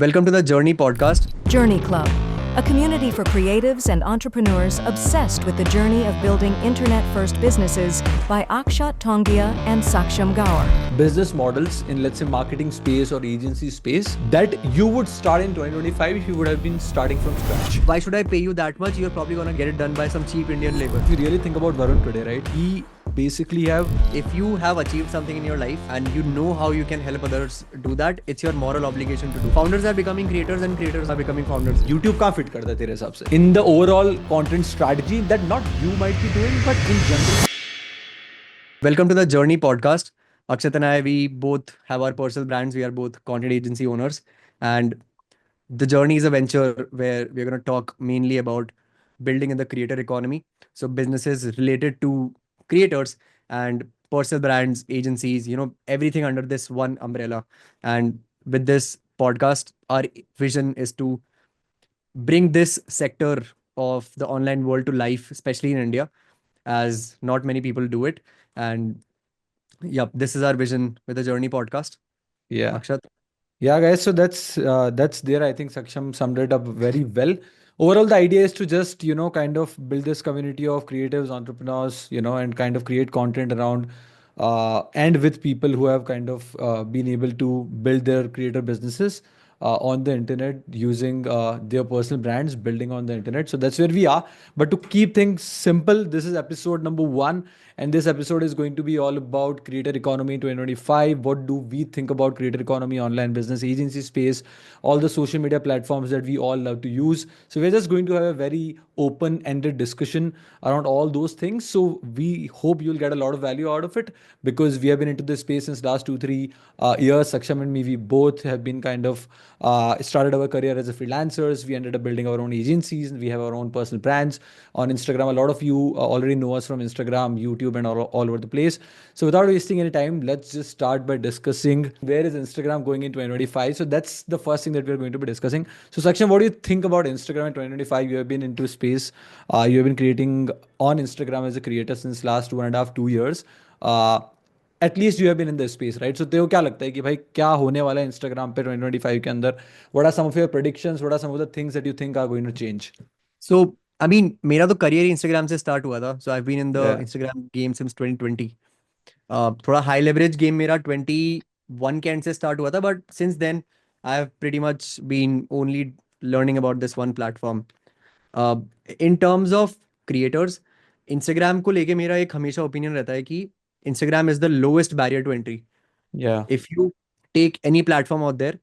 Welcome to the Journey podcast. Journey Club, a community for creatives and entrepreneurs obsessed with the journey of building internet-first businesses by Akshat Tongia and Saksham Gaur. Business models in, let's say, marketing space or agency space that you would start in 2025 if you would have been starting from scratch. Why should I pay you that much? You're probably gonna get it done by some cheap Indian labor. If you really think about Varun today, right? He basically If you have achieved something in your life and you know how you can help others do that, it's your moral obligation to do. Founders are becoming creators and creators are becoming founders. YouTube कहाँ fit करता है तेरे हिसाब से? In the overall content strategy that not you might be doing, but in general. Welcome to the Journey podcast. Akshat and I, we both have our personal brands. We are both content agency owners, and the Journey is a venture where we're going to talk mainly about building in the creator economy. So businesses related to creators and personal brands, agencies, everything under this one umbrella. And with this podcast, our vision is to bring this sector of the online world to life, especially in India, as not many people do it. And yep, this is our vision with the Journey podcast. Yeah. Akshat. Yeah, guys. So that's there. I think Saksham summed it up very well. Overall, the idea is to just, kind of build this community of creatives, entrepreneurs, and kind of create content around and with people who have kind of been able to build their creator businesses on the internet using their personal brands, building on the internet. So that's where we are. But to keep things simple, this is episode number 1. And this episode is going to be all about creator economy in 2025. What do we think about creator economy, online business, agency space, all the social media platforms that we all love to use. So we're just going to have a very open-ended discussion around all those things. So we hope you'll get a lot of value out of it because we have been into this space since last 2-3 years. Saksham and me, we both have been kind of started our career as a freelancers. We ended up building our own agencies. We have our own personal brands on Instagram. A lot of you already know us from Instagram, YouTube, and all over the place. So without wasting any time, let's just start by discussing where is Instagram going in 2025. So that's the first thing that we're going to be discussing. So Saksham, what do you think about Instagram in 2025? You have been into space. You have been creating on Instagram as a creator since last 1.5, 2 years. At least you have been in this space, right? So तेरे को क्या लगता है कि भाई क्या होने वाला है Instagram पे 2025 के अंदर? What are some of your predictions? What are some of the things that you think are going to change? So, I mean, मेरा तो career ही Instagram से start हुआ था. So I've been in the Yeah. Instagram game since 2020. थोड़ा high leverage game मेरा 21 के end से start हुआ था, but since then I have pretty much been only learning about this one platform. In terms of creators, Instagram को लेके मेरा एक हमेशा opinion रहता है कि Instagram is the lowest barrier to entry. Yeah. If you take any platform out there,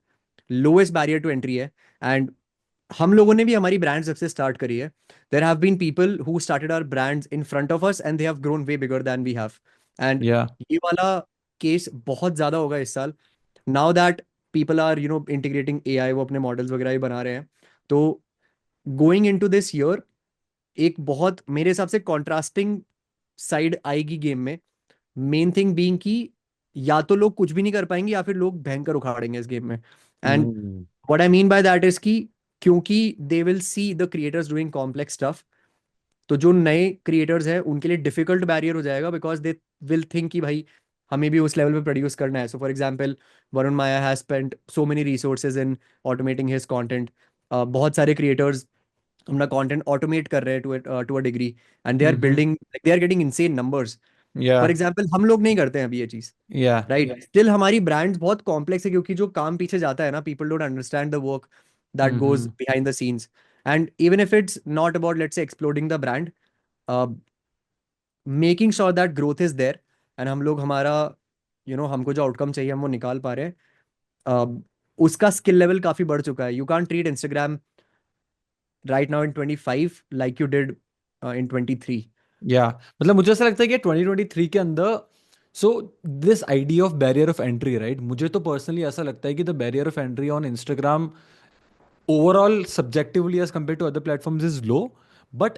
lowest barrier to entry है. And हम लोगों ने भी हमारी ब्रांड्स जब से स्टार्ट करी है, there have been people who started our brands in front of us and they have grown way bigger than we have. And Yeah. ये वाला केस बहुत ज्यादा होगा इस साल. Now that people are integrating AI, वो अपने मॉडल्स वगैरह ही बना रहे हैं. तो गोइंग इनटू दिस ईयर एक बहुत मेरे हिसाब से कॉन्ट्रास्टिंग साइड आएगी गेम में. मेन थिंग बीइंग कि या तो लोग कुछ भी नहीं कर पाएंगे या फिर लोग भयंकर उखाड़ेंगे इस गेम में. And what I mean by that is कि क्योंकि they will see the creators doing complex stuff, तो जो नए क्रिएटर्स हैं उनके लिए डिफिकल्ट बैरियर हो जाएगा बिकॉज दे विल थिंक कि भाई हमें भी उस लेवल पे प्रोड्यूस करना है. So for example Varun Maya has spent so many resources in automating his content. बहुत सारे क्रिएटर्स अपना कंटेंट ऑटोमेट कर रहे हैं to a degree and they are building, they are getting insane numbers. Yeah. For example हम लोग नहीं करते हैं अभी ये चीज, Yeah. राइट? स्टिल हमारी ब्रांड बहुत कॉम्प्लेक्स है क्योंकि जो काम पीछे जाता है ना, people don't understand the work that goes behind the scenes. And even if it's not about, let's say, exploding the brand, uh, making sure that growth is there and हम लोग हमारा हमको जो आउटकम चाहिए हम वो निकाल पा रहे हैं, उसका स्किल लेवल काफी बढ़ चुका है. You can't treat Instagram right now in 25 like you did in 23. Yeah. मतलब मुझे ऐसा लगता है कि 2023 के अंदर so this idea of barrier of entry, right? मुझे तो personally ऐसा लगता है कि the barrier of entry on Instagram overall subjectively as compared to other platforms is low, but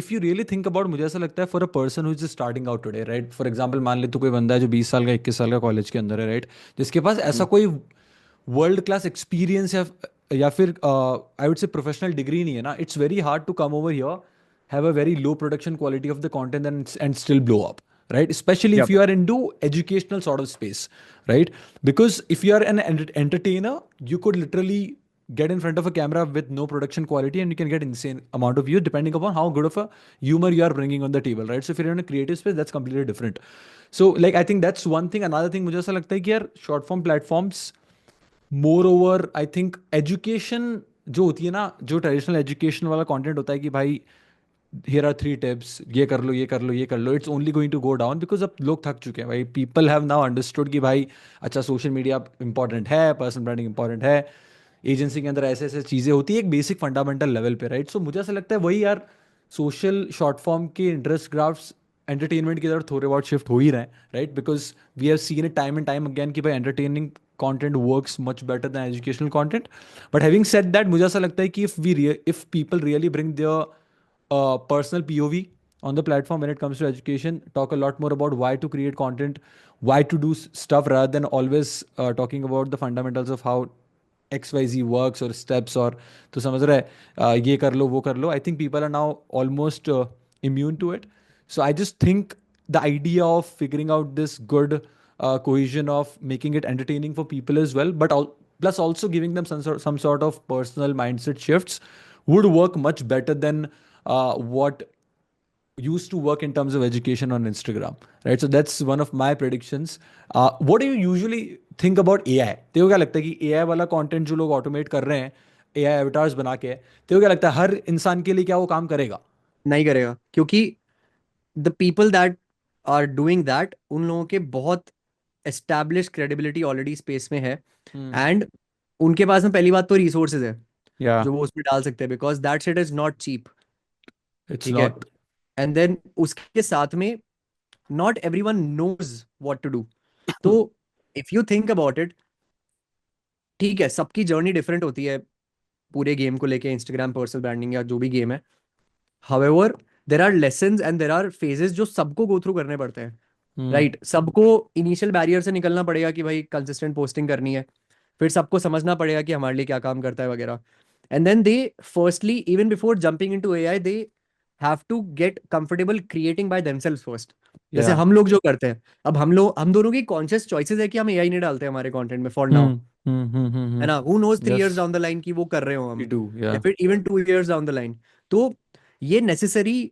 if you really think about, मुझे ऐसा लगता है for a person who is just starting out today, right? For example, मान ले तो कोई बंदा है जो 20 साल का 21 साल का कॉलेज के अंदर है, right? जिसके पास ऐसा कोई वर्ल्ड क्लास एक्सपीरियंस या फिर I would say professional degree नहीं है ना, it's very hard to come over here, have a very low production quality of the content and still blow up, right? Especially if Yep. you are into educational sort of space, right? Because if you are an entertainer, you could literally get in front of a camera with no production quality and you can get insane amount of views depending upon how good of a humor you are bringing on the table, right? So if you're in a creative space, that's completely different. So like I think that's one thing. Another thing मुझे ऐसा लगता है कि यार short form platforms, moreover I think education जो होती है ना, जो ट्रेडिशनल एजुकेशन वाला कंटेंट होता है कि भाई हियर आर 3 टिप्स, ये कर लो ये कर लो ये कर लो, it's only going to go down because अब लोग थक चुके हैं भाई. पीपल हैव नाउ अंडरस्टूड कि भाई अच्छा सोशल मीडिया इंपॉर्टेंट है, पर्सनल ब्रांडिंग इंपॉर्टेंट है, एजेंसी के अंदर ऐसे ऐसे चीज़ें होती है एक बेसिक फंडामेंटल लेवल पे, राइट? सो मुझे ऐसा लगता है वही यार सोशल शॉर्ट फॉर्म के इंटरेस्ट ग्राफ्स एंटरटेनमेंट की तरफ थोड़े बहुत शिफ्ट हो ही रहे हैं, right? Because we have seen it time and time again कि भाई entertaining content works much better than educational content. But having said that, मुझे ऐसा लगता है कि if people really bring their personal POV on the platform when it comes to education, talk a lot more about why to create content, why to do stuff rather than always talking about the fundamentals of how XYZ works or steps or तो समझ रहा है ये कर लो वो कर लो. I think people are now almost immune to it. So I just think the idea of figuring out this good cohesion of making it entertaining for people as well, but plus also giving them some sort of personal mindset shifts would work much better than what used to work in terms of education on Instagram, right? So that's one of my predictions. What do you usually think about AI? तेरे को क्या लगता है कि AI वाला content जो लोग automate कर रहे हैं, AI avatars बना के, तेरे को क्या लगता है हर इंसान के लिए क्या वो काम करेगा? नहीं करेगा, क्योंकि the people that are doing that, उन लोगों के बहुत एस्टैब्लिश क्रेडिबिलिटी ऑलरेडी स्पेस में है. Hmm. एंड उनके पास में पहली बात तो रिसोर्सेज है Yeah, जो वो उसमें डाल सकते हैं, because that shit is not cheap. it's ठीक है. not. एंड देन उसके साथ में not every one knows what to do. तो if you think about it, ठीक है, सबकी जर्नी डिफरेंट होती है पूरे गेम को लेके, इंस्टाग्राम पर्सनल ब्रांडिंग या जो भी गेम है. However there are lessons and there are phases जो सबको गो थ्रू करने पड़ते हैं, Hmm. राइट? सबको इनिशियल बैरियर से निकलना पड़ेगा कि भाई कंसिस्टेंट पोस्टिंग करनी है. फिर सबको समझना पड़ेगा कि हमारे लिए क्या काम करता है वगैरह. And then they firstly, even before jumping into AI, they have to get comfortable creating by themselves first. जैसे Yeah. हम लोग जो करते हैं, अब हम दोनों की कॉन्शियस चॉइसेस है कि हम एआई नहीं डालते हमारे कंटेंट में for now, Hmm. Hmm. Hmm. Hmm. है Hmm. ना? Who knows 3 years Yes, down the line कि वो कर रहे हो we हम, do. या Yeah. फिर even 2 years down the line. तो ये necessary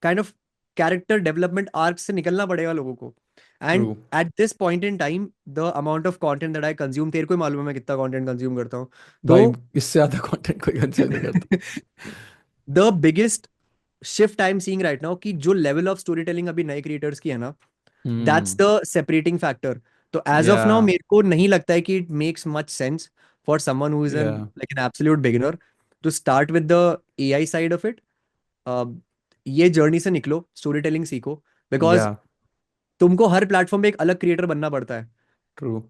kind of character development arc से निकलना पड़ेगा लोगों को. And True. Eight this point in time the amount of content that I consume, तेरे को ही मालूम है मैं कितना कंटेंट कंज्यूम करता हूँ. भाई तो इससे ज्यादा कंटेंट कोई कंज्यूम नहीं करता. The biggest shift I am seeing right now कि जो लेवल ऑफ स्टोरी टेलिंग अभी नए क्रिएटर्स की है ना, that's Hmm. The separating factor. तो एज ऑफ नाउ Yeah. मेरे को नहीं लगता है कि it makes much sense for someone who is an Yeah. Like an absolute beginner to start with the AI side of it. ये journey से निकलो, स्टोरी टेलिंग सीखो, बिकॉज Yeah. तुमको हर प्लेटफॉर्म पे एक अलग क्रिएटर बनना पड़ता है. True.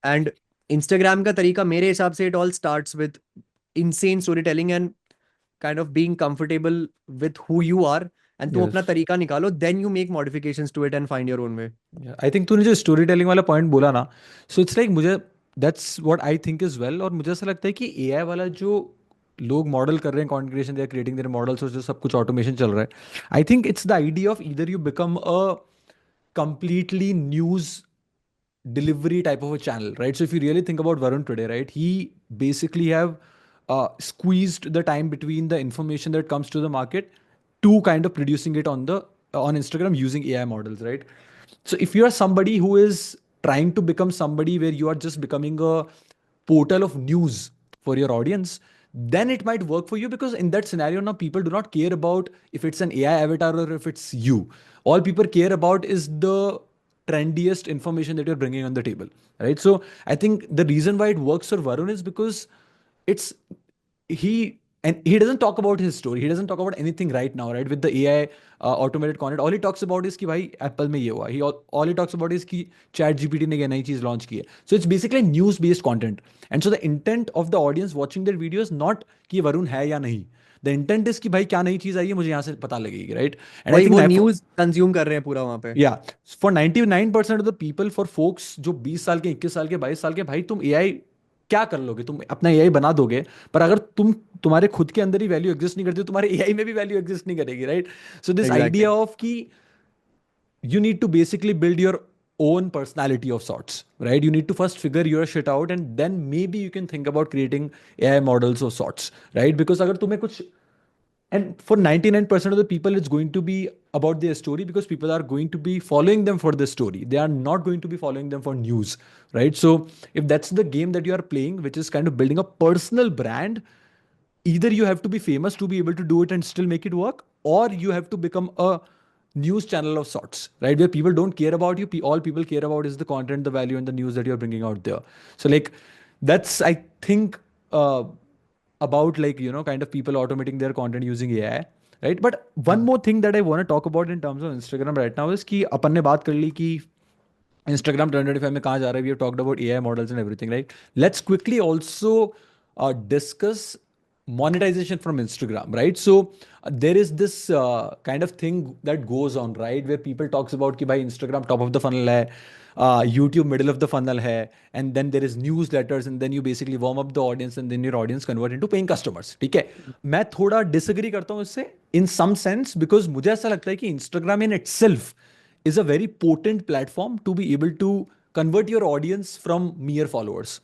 एंड इंस्टाग्राम का तरीका मेरे हिसाब से, it all starts with insane story telling and kind of being comfortable with who you are. And तुम अपना Yes. तरीका निकालो, then you make modifications to it and find your own way. I think तूने जो story telling वाला point बोला ना, so it's like मुझे that's what I think is well. और मुझे ऐसा लगता है कि एआई वाला जो लोग मॉडल कर रहे हैं, content creation, they are creating their models और जो सब कुछ ऑटोमेशन चल रहा है, I think it's the idea of either you become a completely news delivery type of a channel, right? So if you really think about Varun today, right, he basically have squeezed the time between the information that comes to the market to kind of producing it on the on Instagram using AI models, right? So if you are somebody who is trying to become somebody where you are just becoming a portal of news for your audience, then it might work for you because in that scenario now people do not care about if it's an AI avatar or if it's you. All people care about is the trendiest information that you're bringing on the table, right? So I think the reason why it works for Varun is because it's he and he doesn't talk about his story. He doesn't talk about anything right now, right? With the AI automated content, all he talks about is कि भाई Apple में ये हुआ. All he talks about is कि Chat GPT ने ये नई चीज launch की है. So it's basically news based content. And so the intent of the audience watching their videos not कि वरुण है या नहीं. The intent is कि भाई क्या नई चीज आई है मुझे यहाँ से पता लगेगी, right? And I वही think वो न्यूज कंज्यूम कर रहे हैं पूरा वहां पे. yeah, for 99% of the people, for folks जो 20 साल के, 21 साल के, 22 साल के, भाई तुम एआई क्या कर लोगे? तुम अपना एआई बना दोगे, पर अगर तुम्हारे खुद के अंदर ही वैल्यू एग्जिस्ट नहीं करती तो तुम्हारे एआई में भी वैल्यू एग्जिस्ट नहीं करेगी, right? So this exactly. Idea of कि you need to basically build your own personality of sorts, right? You need to first figure your shit out, and then maybe you can think about creating AI models of sorts, right? Because अगर तुम्हें कुछ, and for 99% of the people, it's going to be about their story, because people are going to be following them for the story. They are not going to be following them for news, right? So if that's the game that you are playing, which is kind of building a personal brand, either you have to be famous to be able to do it and still make it work, or you have to become a news channel of sorts, right? Where people don't care about you. All people care about is the content, the value, and the news that you're bringing out there. So, like, that's, I think, about, like, kind of people automating their content using AI, right? But one more thing that I want to talk about in terms of Instagram right now is कि अपन ने बात कर ली कि Instagram 2025 में कहाँ जा रहा है. We have talked about AI models and everything, right? Let's quickly also discuss monetization from Instagram, right? So there is this kind of thing that goes on, right? Where people talks about कि भाई Instagram top of the funnel है, YouTube middle of the funnel है, and then there is newsletters, and then you basically warm up the audience, and then your audience convert into paying customers. ठीक है? मैं थोड़ा disagree करता हूँ इससे in some sense, because मुझे ऐसा लगता है कि Instagram in itself is a very potent platform to be able to convert your audience from mere followers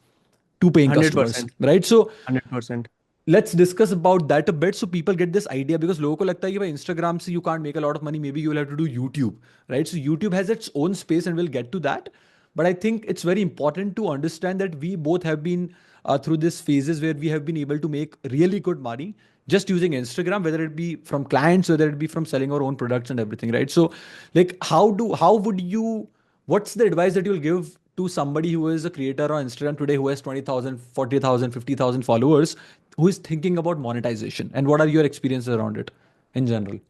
to paying customers, 100%. right? So 100%. let's discuss about that a bit, so people get this idea, because लोगों को लगता है कि भाई Instagram से you can't make a lot of money, maybe you will have to do YouTube, right? So YouTube has its own space, and we'll get to that. But I think it's very important to understand that we both have been through these phases where we have been able to make really good money just using Instagram, whether it be from clients, whether it be from selling our own products and everything, right? So, like, how would you, what's the advice that you'll give to somebody who is a creator on Instagram today, who has 20,000, 40,000, 50,000 followers, who is thinking about monetization, and what are your experiences around it in general?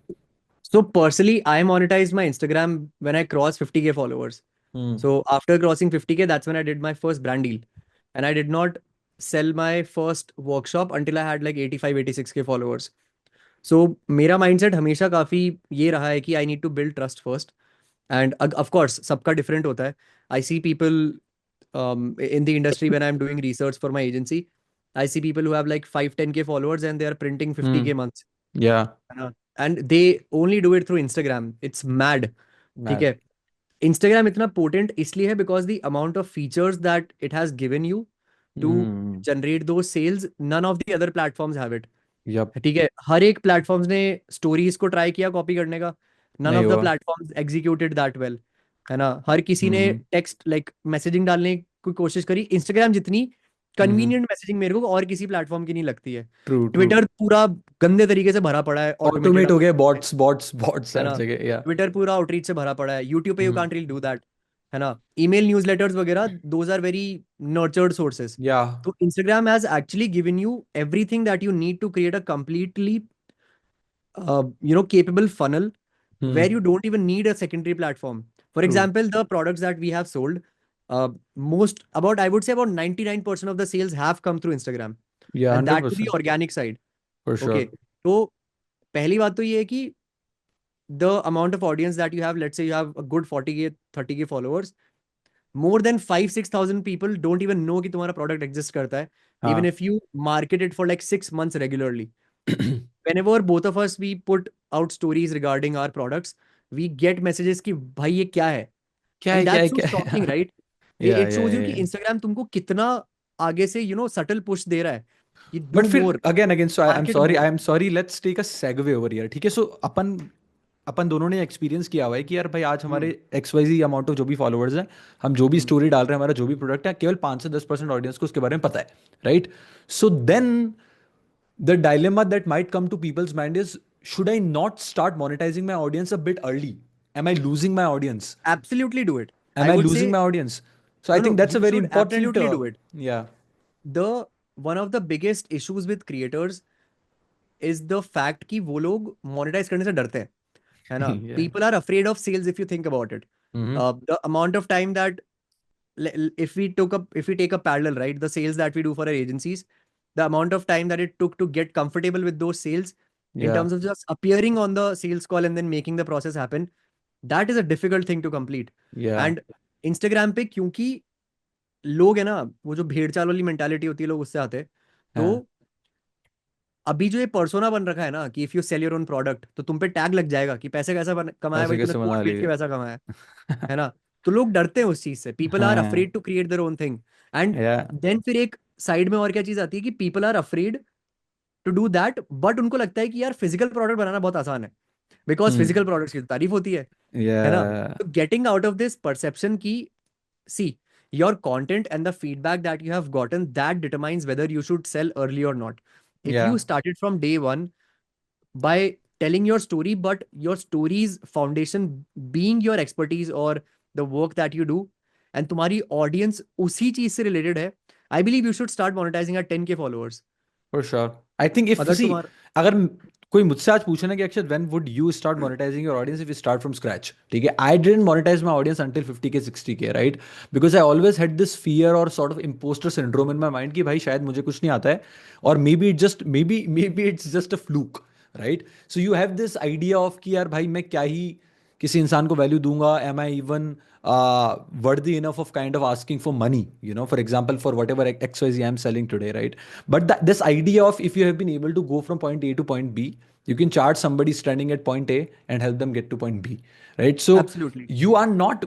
So personally, I monetized my Instagram when I crossed 50K followers. Hmm. So after crossing 50K, that's when I did my first brand deal. And I did not sell my first workshop until I had like 85, 86K followers. So मेरा mindset हमेशा काफी ये रहा है कि I need to build trust first. And of course, सबका different होता है. I see people in the industry when I'm doing research for my agency. I see people who have like 5, 10K followers and they are printing 50K Hmm. months. Yeah. है ना? And they only do it through Instagram. It's mad. ठीक Mad. है. Instagram इतना potent इसलिए है because the amount of features that it has given you to Hmm. generate those sales, none of the other platforms have it. Yep. ठीक है. हर एक platforms ने stories को ट्राई किया कॉपी करने का. नन नहीं ऑफ द हुआ. Platforms executed that well. है ना? हर किसी ने Hmm. टेक्स्ट लाइक मैसेजिंग डालने की कोशिश करी. इंस्टाग्राम जितनी Hmm. कन्वीनियंट मैसेजिंग मेरे को और किसी प्लेटफॉर्म की नहीं लगती है. True. True. ट्विटर पूरा गंदे तरीके से भरा पड़ा है ऑटोमेटेड Automate हो गए आउटरीच से. bots, bots, bots है हर ना? जगह. Yeah. ट्विटर पूरा आउटरीच से भरा पड़ा है. यूट्यूब पे you Hmm. Can't really do that. है ना? ईमेल न्यूज़लेटर्स वगैरह those are very nurtured sources. Yeah. तो Instagram has actually given you everything that you need to create a completely capable funnel where Hmm. you don't even need a secondary platform. For True. example, the products that we have sold, I would say about 99% of the sales have come through Instagram, Yeah. and that to the 100%. organic side. For Okay. sure. तो पहली बात तो ये है कि the amount of audience that you have, let's say you have a good 40K, 30K followers, more than 5, 6,000 people don't even know कि तुम्हारा product exist करता है, even हाँ. if you market it for like 6 months regularly. Whenever both of us we put out stories regarding our products, we get messages कि भाई ये क्या है. क्या है, And क्या है, that's so क्या shocking, है? right? Yeah, It yeah, shows you yeah, कि yeah. Instagram तुमको कितना आगे से subtle push दे रहा है कि But do फिर more, again, so I'm market sorry, more. I'm sorry. Let's take a segue over here. ठीक है? So अपन अपन दोनों ने एक्सपीरियंस किया हुआ है कि यार भाई आज हमारे हम्म. XYZ अमाउंट ऑफ जो भी फॉलोअर्स हैं, हम जो भी हम्म. स्टोरी डाल रहे हैं, हमारा जो भी प्रोडक्ट है, केवल 5 से 10% ऑडियंस को उसके बारे में पता है, right? So then the dilemma that might come to people's mind is, should I not start monetizing my audience a bit early? Am I losing my audience? Absolutely do it. Am I I would losing say my audience? So I no, think no. that's a You very should important, absolutely do it. yeah. The one of the biggest issues with creators is the fact कि वो लोग monetize करने से डरते हैं. है ना? Yeah. People are afraid of sales if you think about it. Mm-hmm. The amount of time that if we take a parallel, right, the sales that we do for our agencies, the amount of time that it took to get comfortable with those sales in Yeah. terms of just appearing on the sales call and then making the process happen, that is a difficult thing to complete. Yeah. And Instagram पे क्योंकि लोग है ना, वो जो भेड़ चाल वाली मेंटालिटी होती है, लोग उससे आते हैं. तो हाँ. अभी जो ये पर्सोना बन रखा है ना कि if you sell your own product तो तुम पे टैग लग जाएगा कि पैसे कैसा कमाया पैसे भाई, तूने कैसे बना कोड बेच के लिए? पैसा कमाया. है ना? तो लोग डरते हैं उस चीज से, पीपल आर हाँ afraid to create their own thing. And या देन फिर एक साइड में और क्या चीज आती है कि people are afraid to do that, but उनको लगता है कि यार फिजिकल प्रोडक्ट बनाना बहुत आसान है, बिकॉज हम्म फिजिकल प्रोडक्ट्स की तो तारीफ होती है ना। या तो getting out of this perception की, see, your content and the feedback that you have gotten, that determines whether you should sell early or not. If या you started from day one by telling your story, but your story's foundation being your expertise or the work that you do, and तुम्हारी audience उसी चीज से related है, I believe you should start monetizing at 10K followers. For sure. I think if अगर सी, तुम्हारा अगर कोई मुझसे आज पूछे ना कि Akshar when would you start monetising your audience if you start from scratch, ठीक है, I didn't monetise my audience until 50K 60K, right? Because I always had this fear और sort of impostor syndrome in my mind कि भाई शायद मुझे कुछ नहीं आता है, और maybe it's just a fluke, right? So you have this idea of कि यार भाई मैं क्या ही किसी इंसान को वैल्यू दूंगा, am I even worthy enough of kind of asking for money, for example, for whatever XYZ I'm selling today, right? But this idea of if you have been able to go from point A to point B, you can charge somebody standing at point A and help them get to point B, right? So absolutely you are not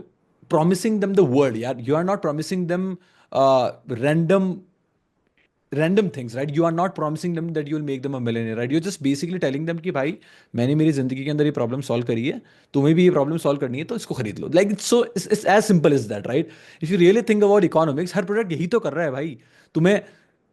promising them the world, yeah. You are not promising them random things, right? You are not promising them that you will make them a millionaire, right? You're just basically telling them कि भाई मैंने मेरी जिंदगी के अंदर ये problem solve करी है, तुम्हें भी ये प्रॉब्लम सॉल्व करनी है तो इसको खरीद लो, like so it's as simple is that, right? If you really think about economics, हर प्रोडक्ट यही तो कर रहा है भाई। तुम्हें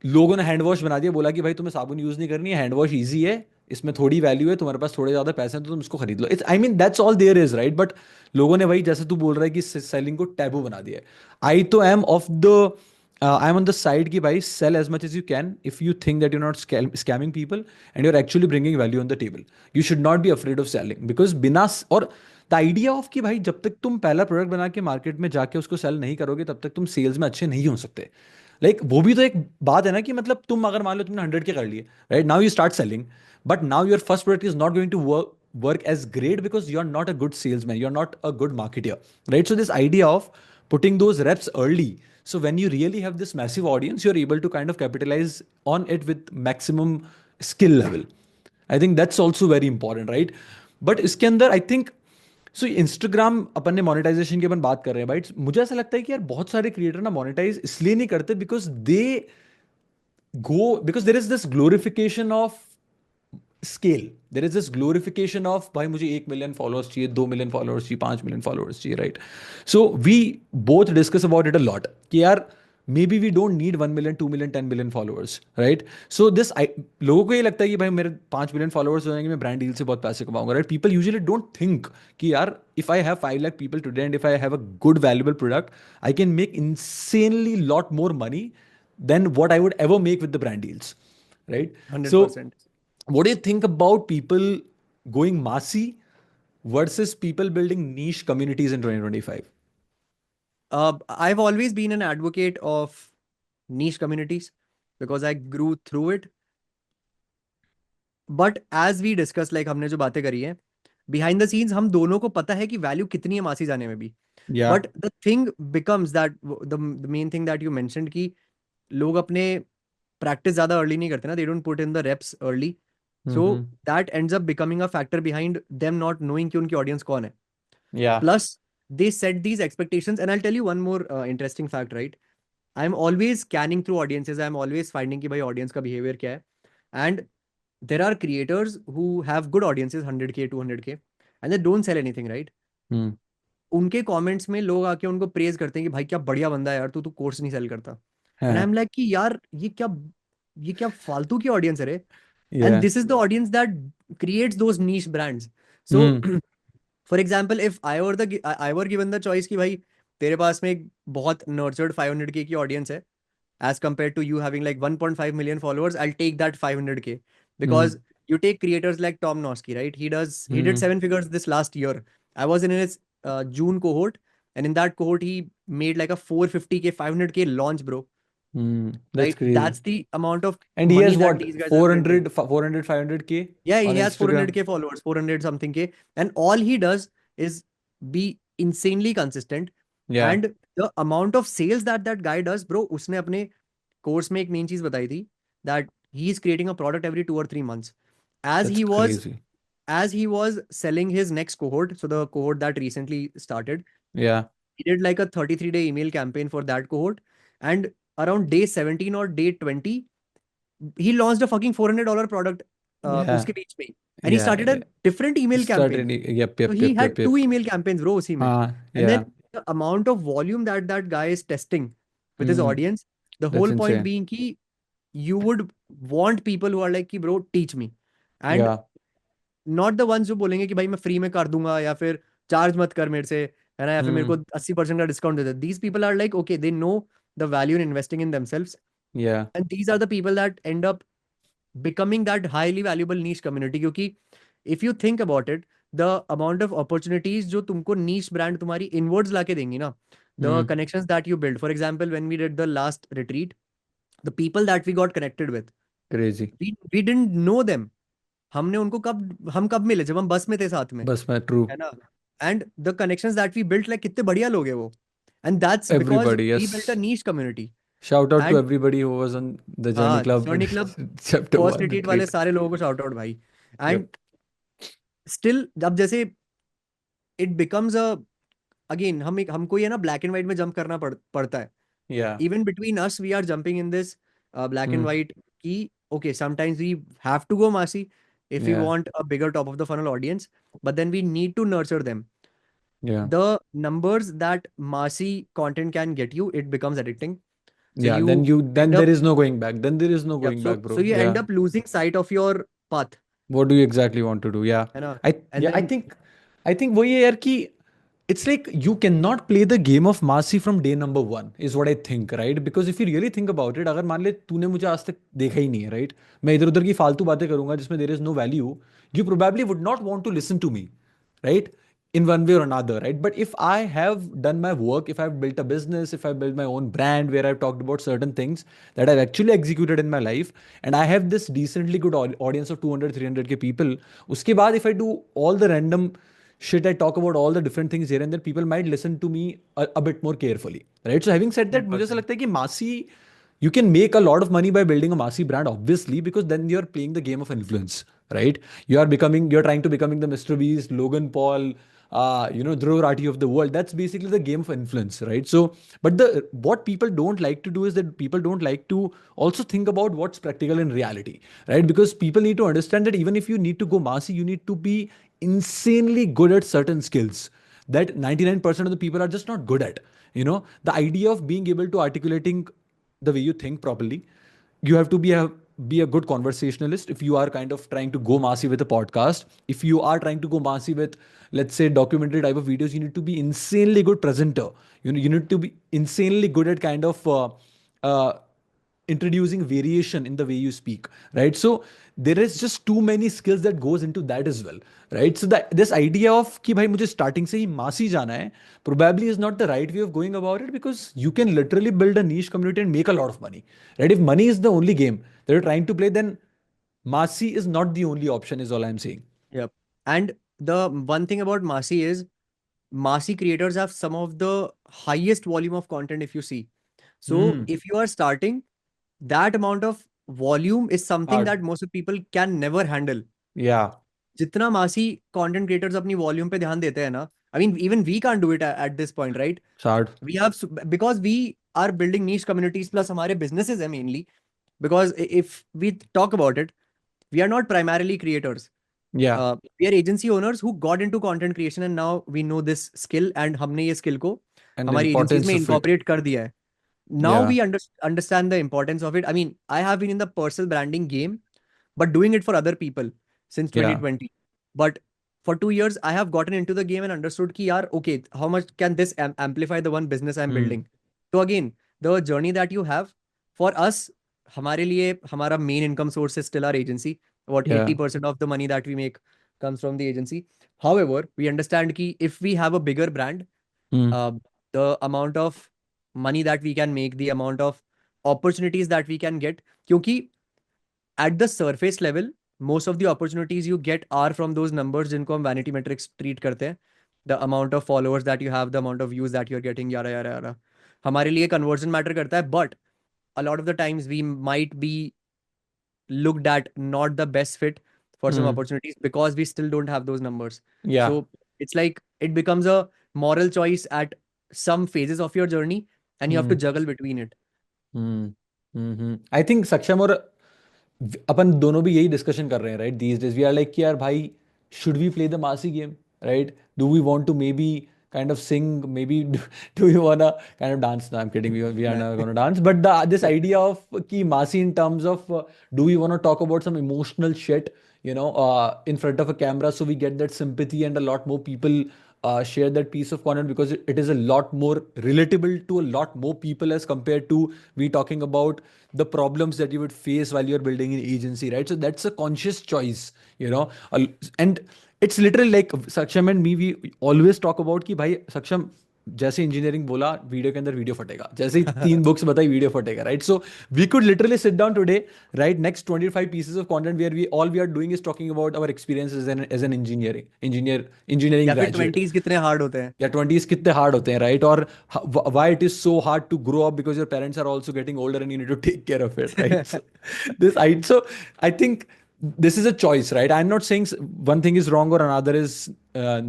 लोगों ने हैंड वॉश बना दिया, बोला कि भाई तुम्हें साबुन यूज नहीं करनी है, हैंड वॉश ईजी है, इसमें थोड़ी वैल्यू है, तुम्हारे पास थोड़े ज्यादा पैसे हैं तो तुम इसको खरीद लो। It's I mean that's all there is, right? But लोगों ने, वही जैसे तू बोल रहा है कि सेलिंग को टैबू बना दिया है। आई तो am of the I'm on the side ki bhai sell as much as you can if you think that you're not scamming people and you're actually bringing value on the table. You should not be afraid of selling because और the idea of कि भाई जब तक तुम पहला product बना के market में जाके उसको सेल नहीं करोगे तब तक तुम सेल्स में अच्छे नहीं हो सकते। लाइक वो भी तो एक बात है ना कि मतलब तुम अगर मान लो तुमने 100K कर लिए, right? Now you start selling, but now your first product is not going to work as great because you're not a good salesman, you're not a good marketer, right? So this idea of putting those reps early, so when you really have this massive audience, you're able to kind of capitalize on it with maximum skill level. I think that's also very important, right? But इसके अंदर I think so Instagram अपन ने monetization की अपन बात कर रहे हैं, भाई मुझे ऐसा लगता है कि यार बहुत सारे क्रिएटर ना मोनेटाइज इसलिए नहीं करते because there is this glorification of scale, there is this glorification of भाई मुझे 1 मिलियन फॉलोअर्स चाहिए, 2 मिलियन फॉलोअर्स चाहिए, 5 मिलियन फॉलोअर्स चाहिए, right? So we both discuss about it a lot कि यार maybe we don't need 1 million 2 million 10 million followers, right? So this लोगों को ये लगता है कि भाई मेरे 5 मिलियन फॉलोअर्स हो जाएंगे, मैं ब्रांड डील से बहुत पैसे कमाऊंगा, right? People usually don't think कि यार if I have 5 lakh people today and if I have a good valuable product, I can make insanely lot more money than what I would ever make with the brand deals, right? So 100%. what do you think about people going massy versus people building niche communities in 2025? I've always been an advocate of niche communities because I grew through it. But as we discussed, like हमने जो बातें करी है, behind the scenes हम दोनों को पता है कि वैल्यू कितनी है मासी जाने में भी। Yeah. But the thing becomes that the main thing that you mentioned कि लोग अपने प्रैक्टिस ज्यादा अर्ली नहीं करते ना, they don't put in the reps early. So Mm-hmm. that ends up becoming a factor behind them not knowing कि उनकी audience कौन है. Yeah. Plus they set these expectations, and I'll tell you one more interesting fact, right? I'm always scanning through audiences. I'm always finding कि भाई audience का behavior क्या है. And there are creators who have good audiences, 100K 200K, and they don't sell anything, right? Hmm. उनके comments में लोग आके उनको प्रेज करते हैं कि भाई क्या बढ़िया बंदा है यार, तू कोर्स नहीं सेल करता। एंड आई हाँ, एम लाइक कि यार ये क्या फालतू की ऑडियंस है रे। And yeah. This is the audience that creates those niche brands. So Hmm. For example if I were given the choice कि भाई तेरे पास में एक बहुत नर्चर्ड 500K की ऑडियंस है as compared to you having like 1.5 million followers, I'll take that 500K Hmm. because you take creators like Tom Nosky, right? He did Hmm. 7 figures this last year. I was in his June cohort, and in that cohort he made like a 450K 500K launch, bro. Hmm. That's Right? crazy. That's the amount of And he money has that what? these guys are printing. 400, 500K Yeah, on he has Instagram. 400K followers, 400 something K, and all he does is be insanely consistent. Yeah, And the amount of sales that that guy does, bro, उसने अपने course में एक main चीज बताई थी that he is creating a product every 2 or 3 months. As that's he was crazy. as he was selling his next cohort, so the cohort that recently started, Yeah. he did like a 33-day email campaign for that cohort, and around day 17 or day 20 he launched a fucking $400 product Yeah. उसके बीच में ही. And he Yeah. started a Yeah. different email campaign. Certainly. Yep. So Yep. he Yep. had Yep. two Yep. email campaigns bro उसी में. And then Yeah. the amount of volume that that guy is testing with his Hmm. audience, the That's whole point insane. being कि you would want people who are like कि bro teach me, and Yeah. not the ones जो बोलेंगे कि भाई मैं free में कर दूंगा या फिर चार्ज मत कर मेरे से, है ना, या फिर मेरे को Hmm. 80% का discount they they. These people are like okay, they know the value in investing in themselves, Yeah. and these are the people that end up becoming that highly valuable niche community. क्योंकि if you think about it, the amount of opportunities जो तुमको niche brand तुम्हारी inwards लाके देंगी ना, the Hmm. connections that you build. For example, when we did the last retreat, the people that we got connected with, Crazy. we didn't know them. हमने उनको हम कब मिले, जब हम बस में थे साथ में, बस मैं true. है ना. And the connections that we built, like कितने बढ़िया लोग हैं वो, and that's because Everybody. we built a Yes. niche community. Shout out to And everybody who was on the Journey हाँ, Club journey club chapter first one retreat वाले retreat. सारे लोगों को शाउट आउट भाई. And Yep. स्टिल जब जैसे it becomes a, again हमको ये ना ब्लैक एंड व्हाइट में जंप करना पड़ता है. Yeah. Even between us we are jumping in this black and Hmm. White की okay sometimes we have to go messy if we Yeah. want a bigger top of the funnel audience, but then we need to nurture them. Yeah. The numbers that Marcy content can get you, it becomes addicting. So Yeah. Then you you end then there up, is no going back. Then there is no yep. going So back, so bro. you end Yeah. up losing sight of your path, What do you exactly want to do? Yeah. है ना. I And yeah, then I think वही है यार कि it's like you cannot play the game of Marcy from day number one is what I think, right? Because if you really think about it, अगर मान ले तूने मुझे आज तक देखा ही नहीं है, right? मैं इधर उधर की फालतू बातें करूंगा जिसमें there is no value, you probably would not want to listen to me, right? In one way or another, right? But if I have done my work, if I've built a business, if I built my own brand where I've talked about certain things that I've actually executed in my life, and I have this decently good audience of 200, 300K people, uske baad if I do all the random shit, I talk about all the different things here and there, people might listen to me a bit more carefully, right? So having said that, मुझे ऐसा 100%. लगता है कि मासी you can make a lot of money by building a massive brand, obviously, because then you're playing the game of influence, right? You're trying to becoming the Mr. Beast, Logan Paul, Dhruv Rathi of the world. That's basically the game of influence, right? So, but what people don't like to do is that people don't like to also think about what's practical in reality, right? Because people need to understand that even if you need to go massy, you need to be insanely good at certain skills that 99% of the people are just not good at. The idea of being able to articulating the way you think properly, you have to be a good conversationalist. If you are kind of trying to go massy with a podcast, if you are trying to go massy with, let's say, documentary type of videos, you need to be insanely good presenter. You need to be insanely good at kind of uh, introducing variation in the way you speak, right? So there is just too many skills that goes into that as well, right? So that this idea of कि भाई मुझे starting से ही मासी जाना है probably is not the right way of going about it, because you can literally build a niche community and make a lot of money, right? If money is the only game that you're trying to play, then Masi is not the only option, is all I'm saying. yep. And the one thing about Marcy is Marcy creators have some of the highest volume of content if you see. So Hmm. if you are starting, that amount of volume is something Hard. that most of people can never handle. Yeah. जितना मासी content creators अपनी volume पे ध्यान देते हैं ना, I mean even we can do it at this point, right. It's hard. We have, because we are building niche communities plus हमारे businesses है mainly. Because if we talk about it, we are not primarily creators. Yeah. We are agency owners who got into content creation and now we know this skill and हमने ये skill को And the हमारी agencies importance में of it. incorporate कर दिया है. Now Yeah. we understand the importance of it. I mean, I have been in the personal branding game, but doing it for other people since Yeah. 2020. But for 2 years, I have gotten into the game and understood कि यार, okay, how much can this amplify the one business I'm Hmm. building? So again, the journey that you have, for us, हमारे लिए हमारा main income source is still our agency. What Yeah. 80% of the money that we make comes from the agency. However, we understand कि if we have a bigger brand, Hmm. the amount of money that we can make, the amount of opportunities that we can get, क्योंकि at the surface level, most of the opportunities you get are from those numbers जिनको हम vanity metrics treat करते हैं. The amount of followers that you have, the amount of views that you're getting, यारा यारा यारा. हमारे लिए conversion matter करता है, but a lot of the times we might be looked at not the best fit for some Hmm. opportunities because we still don't have those numbers. Yeah. So it's like it becomes a moral choice at some phases of your journey and you have to Hmm. juggle between it. I think सक्षम और अपन दोनों भी यही discussion कर रहे हैं, right? These days we are like कि यार भाई, should we play the massy game, right? Do we want to maybe kind of sing, maybe do we wanna kind of dance? No, I'm kidding, we are Nah. not gonna dance, but this idea of ki masi in terms of do we wanna talk about some emotional shit, in front of a camera, so we get that sympathy and a lot more people share that piece of content, because it is a lot more relatable to a lot more people as compared to we talking about the problems that you would face while you're building an agency, right? So that's a conscious choice, and it's literally like Saksham and me, we always talk about कि भाई Saksham, जैसे engineering बोला video के अंदर video फटेगा, जैसे ही 3 books बताई वीडियो फटेगा, right? So we could literally sit down today, right? Next 25 pieces of content where we are doing is talking about our experiences as an engineering या फिर graduate. 20s कितने हार्ड होते हैं. या 20s कितने hard होते हैं, राइट? और why it is so hard to grow up because your parents are also getting older and you need to take care of it, right? So I think this is a choice, right? I'm not saying one thing is wrong or another is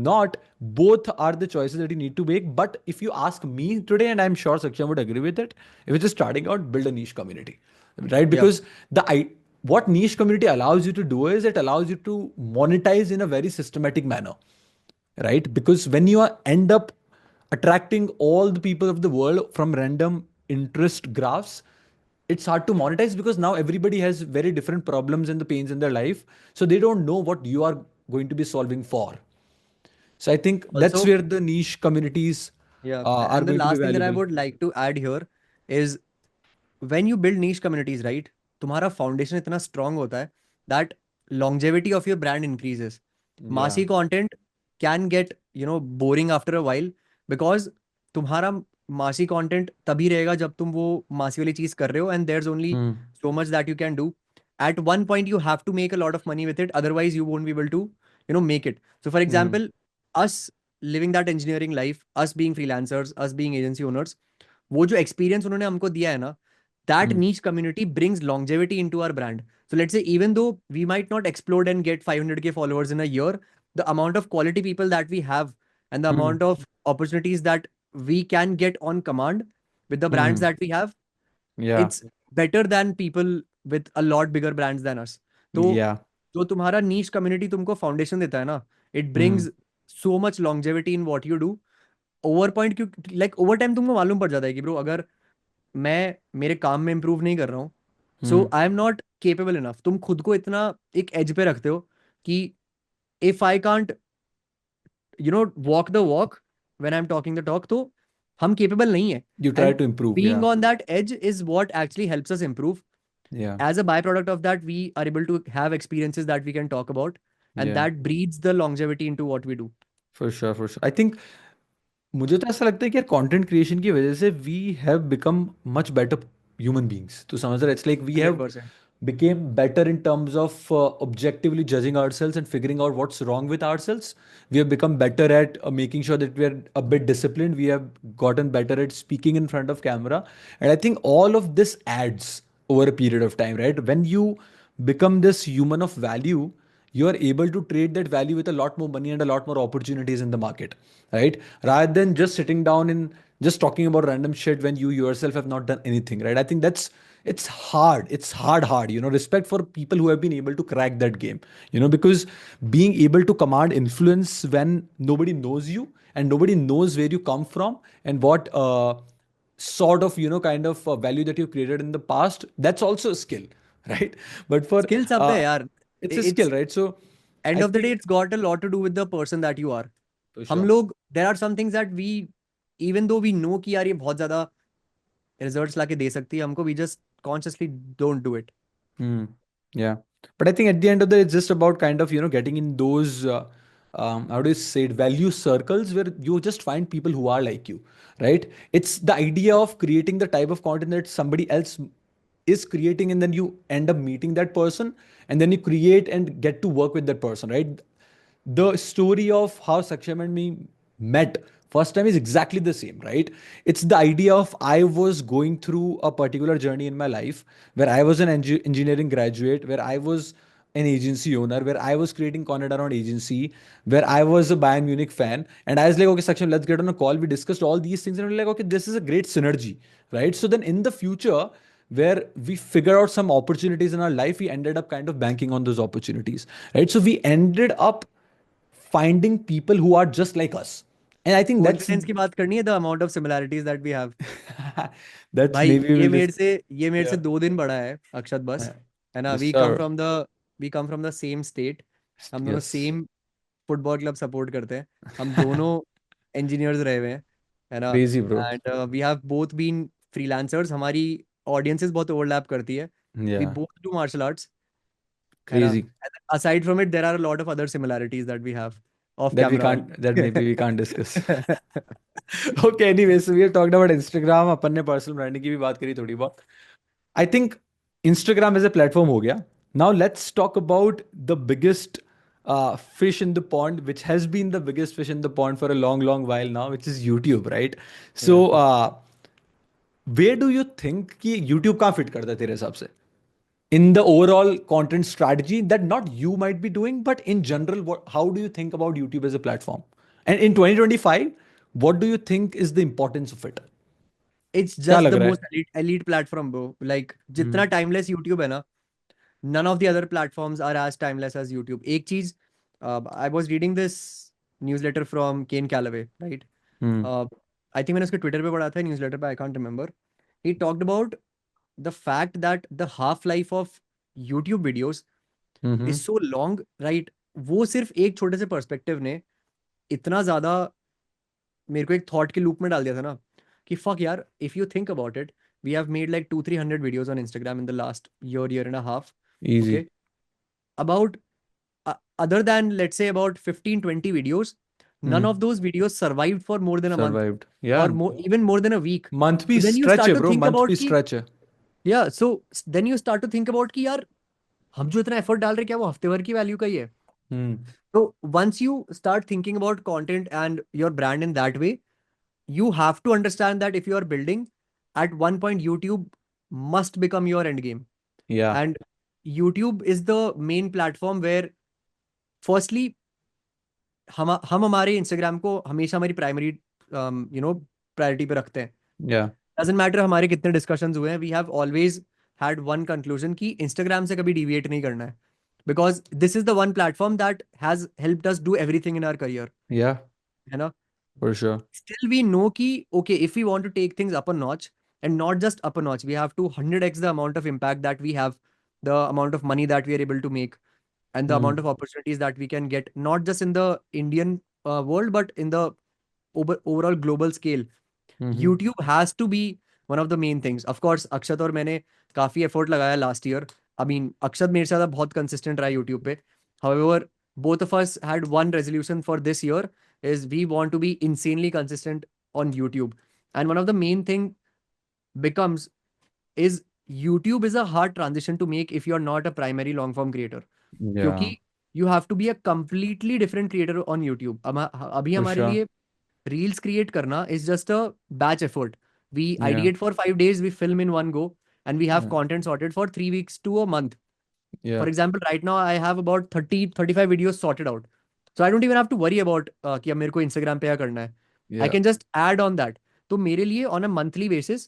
not. Both are the choices that you need to make. But if you ask me today, and I'm sure Saksham would agree with it, if you're just starting out, build a niche community, right? Yeah. Because what niche community allows you to do is it allows you to monetize in a very systematic manner, right? Because when you end up attracting all the people of the world from random interest graphs, it's hard to monetize because now everybody has very different problems and the pains in their life. So they don't know what you are going to be solving for. So I think that's Also, where the niche communities yeah. are And the going to be last thing that I valuable. would like to add here is when you build niche communities, right? तुम्हारा foundation इतना strong होता है that longevity of your brand increases. Yeah. Massy content can get, boring after a while because तुम्हारा मासी content तभी रहेगा जब तुम वो मासी वाली चीज कर रहे हो and there's only Hmm. so much that you can do. At one point you have to make a lot of money with it, otherwise you won't be able to, make it. So for Hmm. example, us living that engineering life, us being freelancers, us being agency owners, वो जो experience उन्होंने हमको दिया है ना, that Hmm. niche community brings longevity into our brand. So let's say even though we might not explode and get 500k followers in a year, the amount of quality people that we have and the Hmm. amount of opportunities that we can get on command with the brands Hmm. that we have, Yeah. it's better than people with a lot bigger brands than us. तो Yeah. जो तुम्हारा niche community तुमको foundation देता है ना, it Hmm. brings so much longevity in what you do. Over point क्यों, like over time तुमको मालूम पड़ जाता है कि ब्रो अगर मैं मेरे काम में इंप्रूव नहीं कर रहा हूँ, Hmm. So I am not capable enough. तुम खुद को इतना एक एज पे रखते हो कि if I can't walk the walk when I am talking the talk, तो हम केपेबल नहीं है. You try and to improve. Being Yeah. On that edge is what actually helps us improve. Yeah. As a byproduct of that, we are able to have experiences that we can talk about, and Yeah. that breeds the longevity into what we do. For sure. For sure. I think मुझे तो ऐसा लगता है कि यार content creation की वजह से we have become much better human beings, तो समझ रहे? It's like we have 100%. became better in terms of objectively judging ourselves and figuring out what's wrong with ourselves. We have become better at making sure that we're a bit disciplined. We have gotten better at speaking in front of camera. And I think all of this adds over a period of time, right? When you become this human of value, you are able to trade that value with a lot more money and a lot more opportunities in the market, right? Rather than just sitting down and just talking about random shit when you yourself have not done anything, right? I think it's hard. It's hard. Respect for people who have been able to crack that game, because being able to command influence when nobody knows you and nobody knows where you come from and what sort of, kind of value that you created in the past, that's also a skill, right? But for Skill सब पे है यार. it's a skill, It's right? So end I of the day, think it's got a lot to do with the person that you are. for हम sure. लोग, there are some things that we, even though we know कि यार ये बहुत ज्यादा results लाके दे सकती है हमको, we just consciously don't do it. Hmm. Yeah. But I think at the end of the day, it's just about kind of, getting in those, how do you say it, value circles where you just find people who are like you, right? It's the idea of creating the type of content that somebody else is creating, and then you end up meeting that person, and then you create and get to work with that person, right? The story of how Saksham and me met first time is exactly the same, right? It's the idea of I was going through a particular journey in my life where I was an engineering graduate, where I was an agency owner where I was creating content around agency, where I was a Bayern Munich fan, and I was like, okay, Saksham, let's get on a call. We discussed all these things, and we're like, okay, this is a great synergy, right? So then in the future, where we figure out some opportunities in our life, we ended up kind of banking on those opportunities, right? So we ended up finding people who are just like us, and I think that's coincidence की बात करनी है, the amount of similarities that we have. that's भाई maybe ये we'll just ये मेरे से yeah. 2 दिन बड़ा है अक्षत, बस। Uh, है ना, yes sir. We come from the same state. हम दोनों Yes. Same football club support करते हैं। हम दोनों इंजीनियर्स रहे हुए हैं, है ना। Crazy, bro. And we have both been freelancers. हमारी ऑडियंसेस बहुत ओवरलैप करती है। We Yeah. Both do martial arts, है ना। Crazy. Aside from it there are a lot of other similarities that we have of That we camera can't, that maybe we can't discuss. Okay, anyway, so we have talked about Instagram. अपन ने personal branding की भी बात करी थोड़ी बहुत. I think Instagram as a platform हो गया. Now let's talk about the biggest fish in the pond, which has been the biggest fish in the pond for a long, long while now, which is YouTube, right? So, Yeah. where do you think कि YouTube कहाँ fit करता है तेरे हिसाब से? In the overall content strategy that not you might be doing, but in general, how do you think about YouTube as a platform? And in 2025, what do you think is the importance of it? It's क्या just the लग रहा most है? Elite platform bro. Like हम्म जितना timeless YouTube है ना, none of the other platforms are as timeless as YouTube. एक चीज, I was reading this newsletter from Kane Callaway, right? Hmm Uh, I think मैंने उसके ट्विटर पे पढ़ा था, न्यूज़लेटर पे, I can't remember. He talked about the fact that the half life of YouTube videos hmm is so long, right? वो सिर्फ एक छोटे से पर्सपेक्टिव ने इतना ज्यादा मेरे को एक थॉट के लूप में डाल दिया था ना, कि फक यार, if you think about it, we have made like 200-300 videos on Instagram in the last year and a half. easy okay, about other than let's say about 15-20 videos, none of hmm those videos survived for more than a month, survived or yeah even more than a week. month So piece then you stretch start है to bro think month about piece कि, stretch है yeah, so then you start to think about कि यार, हम जो इतना effort डाल रहे हैं, क्या वो हफ्ते भर की वैल्यू का ही है? हम्म So once you start thinking about content and your brand in that way, you have to understand that if you are building, at one point YouTube must become your end game. yeah And YouTube is the main platform where, firstly, हम हमारे Instagram को हमेशा हमारी primary priority पे रखते हैं। yeah doesn't matter हमारे कितने डिस्कशंस हुए हैं, we have always had one conclusion कि इंस्टाग्राम से कभी डिविएट नहीं करना है, because this is the one platform that has helped us do everything in our career, yeah है ना। for sure Still we know कि okay, if we want to take things up a notch, and not just up a notch, we have to 100x the amount of impact that we have, the amount of money that we are able to make, and the amount hmm of opportunities that we can get, not just in the Indian world, but in the overall global scale. Hmm YouTube has to be one of the main things. Of course, अक्षत और मैंने काफी effort लगाया last year. I mean अक्षत मेरे से ज़्यादा बहुत consistent रहा YouTube पे। However, both of us had one resolution for this year, is we want to be insanely consistent on YouTube. And one of the main thing becomes is YouTube is a hard transition to make if you are not a primary long form creator. yeah क्योंकि you have to be a completely different creator on YouTube. अभी for हमारे sure लिए reels create karna is just a batch effort. We yeah ideate for 5 days, we film in one go, and we have yeah content sorted for 3 weeks to a month. yeah For example, right now I have about 30-35 videos sorted out. So I don't even have to worry about कि अब मेरे को Instagram पे क्या करना है. I yeah can just add on that. तो मेरे लिए on a monthly basis,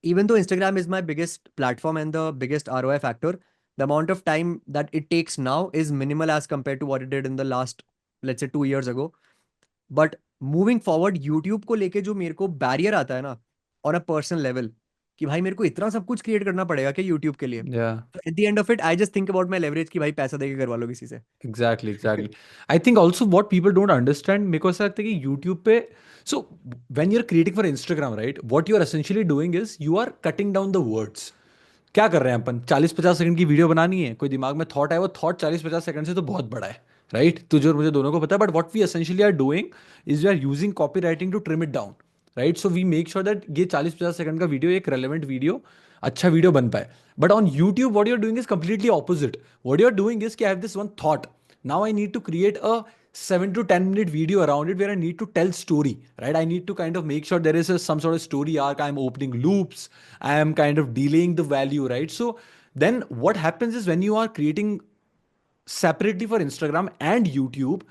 even though Instagram is my biggest platform and the biggest ROI factor, the amount of time that it takes now is minimal as compared to what it did in the last, let's say, 2 years ago. But moving forward YouTube को लेके जो मेरे को barrier आता है ना, on a personal level, कि भाई मेरे को इतना सब कुछ क्रिएट करना पड़ेगा कि यूट्यूब के लिए, yeah at the end of it I just think about my leverage कि भाई पैसा देके करवा लो किसी से। Exactly, exactly. I think also what people don't understand, मेरे को ऐसा लगता है कि YouTube पे, so when you're creating for Instagram, right, what you're essentially doing is you are cutting down the words. क्या कर रहे हैं अपन? 40-50 सेकंड की वीडियो बनानी है, कोई दिमाग में थॉट है, वो थॉट 40-50 सेकंड से तो बहुत बड़ा है, राइट? तुझे और मुझे दोनों को पता है, but what we essentially are doing is we are using copy writing to trim it down, right? So we make sure that ये 40-50 सेकंड का वीडियो एक रेलेवेंट वीडियो, अच्छा वीडियो बन पाए. But on YouTube what you're doing is completely opposite. What you're doing is कि I have this one thought, now I need to create a 7 to 10 minute video around it where I need to tell story, right? I need to kind of make sure there is some sort of story arc. I'm opening loops, I am kind of delaying the value, right? So then what happens is when you are creating separately for Instagram and YouTube,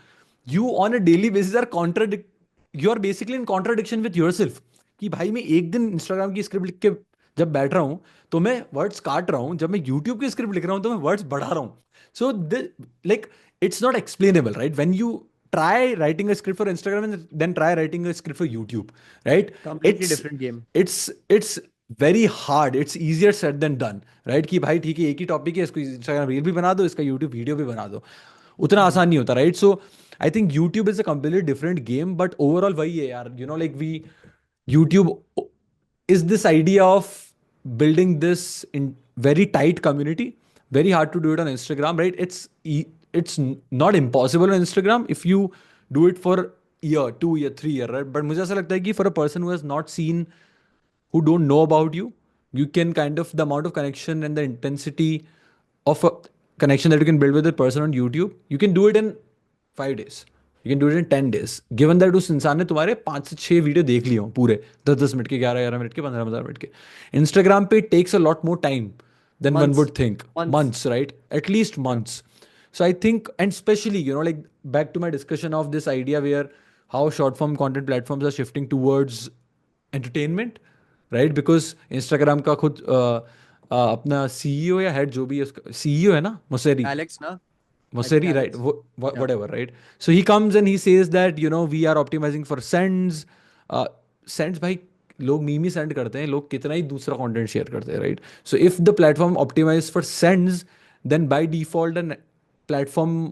you on a daily basis are contradict, you are basically in contradiction with yourself. कि भाई मैं एक दिन Instagram की script लिख के जब बैठ रहा हूँ तो मैं वर्ड्स काट रहा हूँ, जब मैं YouTube की स्क्रिप्ट लिख रहा हूँ तो मैं वर्ड्स बढ़ा रहा हूँ. So like it's not explainable, right? When you try writing a script for Instagram and then try writing a script for YouTube, right? Completely It's different game. it's very hard. It's easier said than done, right? कि भाई ठीक है, एक ही topic है, इसको Instagram reel भी बना दो, इसका यूट्यूब वीडियो भी बना दो. उतना आसान नहीं होता, right? So I think YouTube is a completely different game, but overall वही है यार, you know, like we YouTube is this idea of building this in very tight community. Very hard to do it on Instagram, right? It's not impossible on Instagram if you do it for year, 2 year, 3 year, right? But मुझे ऐसा लगता है कि for a person who has not seen, who don't know about you, you can kind of, the amount of connection and the intensity of a connection that you can build with a person on YouTube, you can do it in 5 days. You can do it in 10 days. Given that उस इंसान ने तुम्हारे 5 से 6 video देख लिए हो पूरे 10-10 minute के, 11-11 मिनट के, 15-15 मिनट के. Instagram पे it takes a lot more time than one Months. would think. Months. Months, right? At least months. So I think, and especially, you know, like back to my discussion of this idea where how short form content platforms are shifting towards entertainment, right? Because Instagram का खुद अपना CEO या head जो भी है, उसका CEO है ना, मुसेरी, Alex, na? I think Mosseri, right? Alex. Yeah. Whatever, right? So he comes and he says that, you know, we are optimizing for sends. Sends, भाई लोग मीम ही सेंड करते हैं, लोग कितना ही दूसरा कंटेंट शेयर करते हैं, right? So if the platform optimize for sends, then by default an platform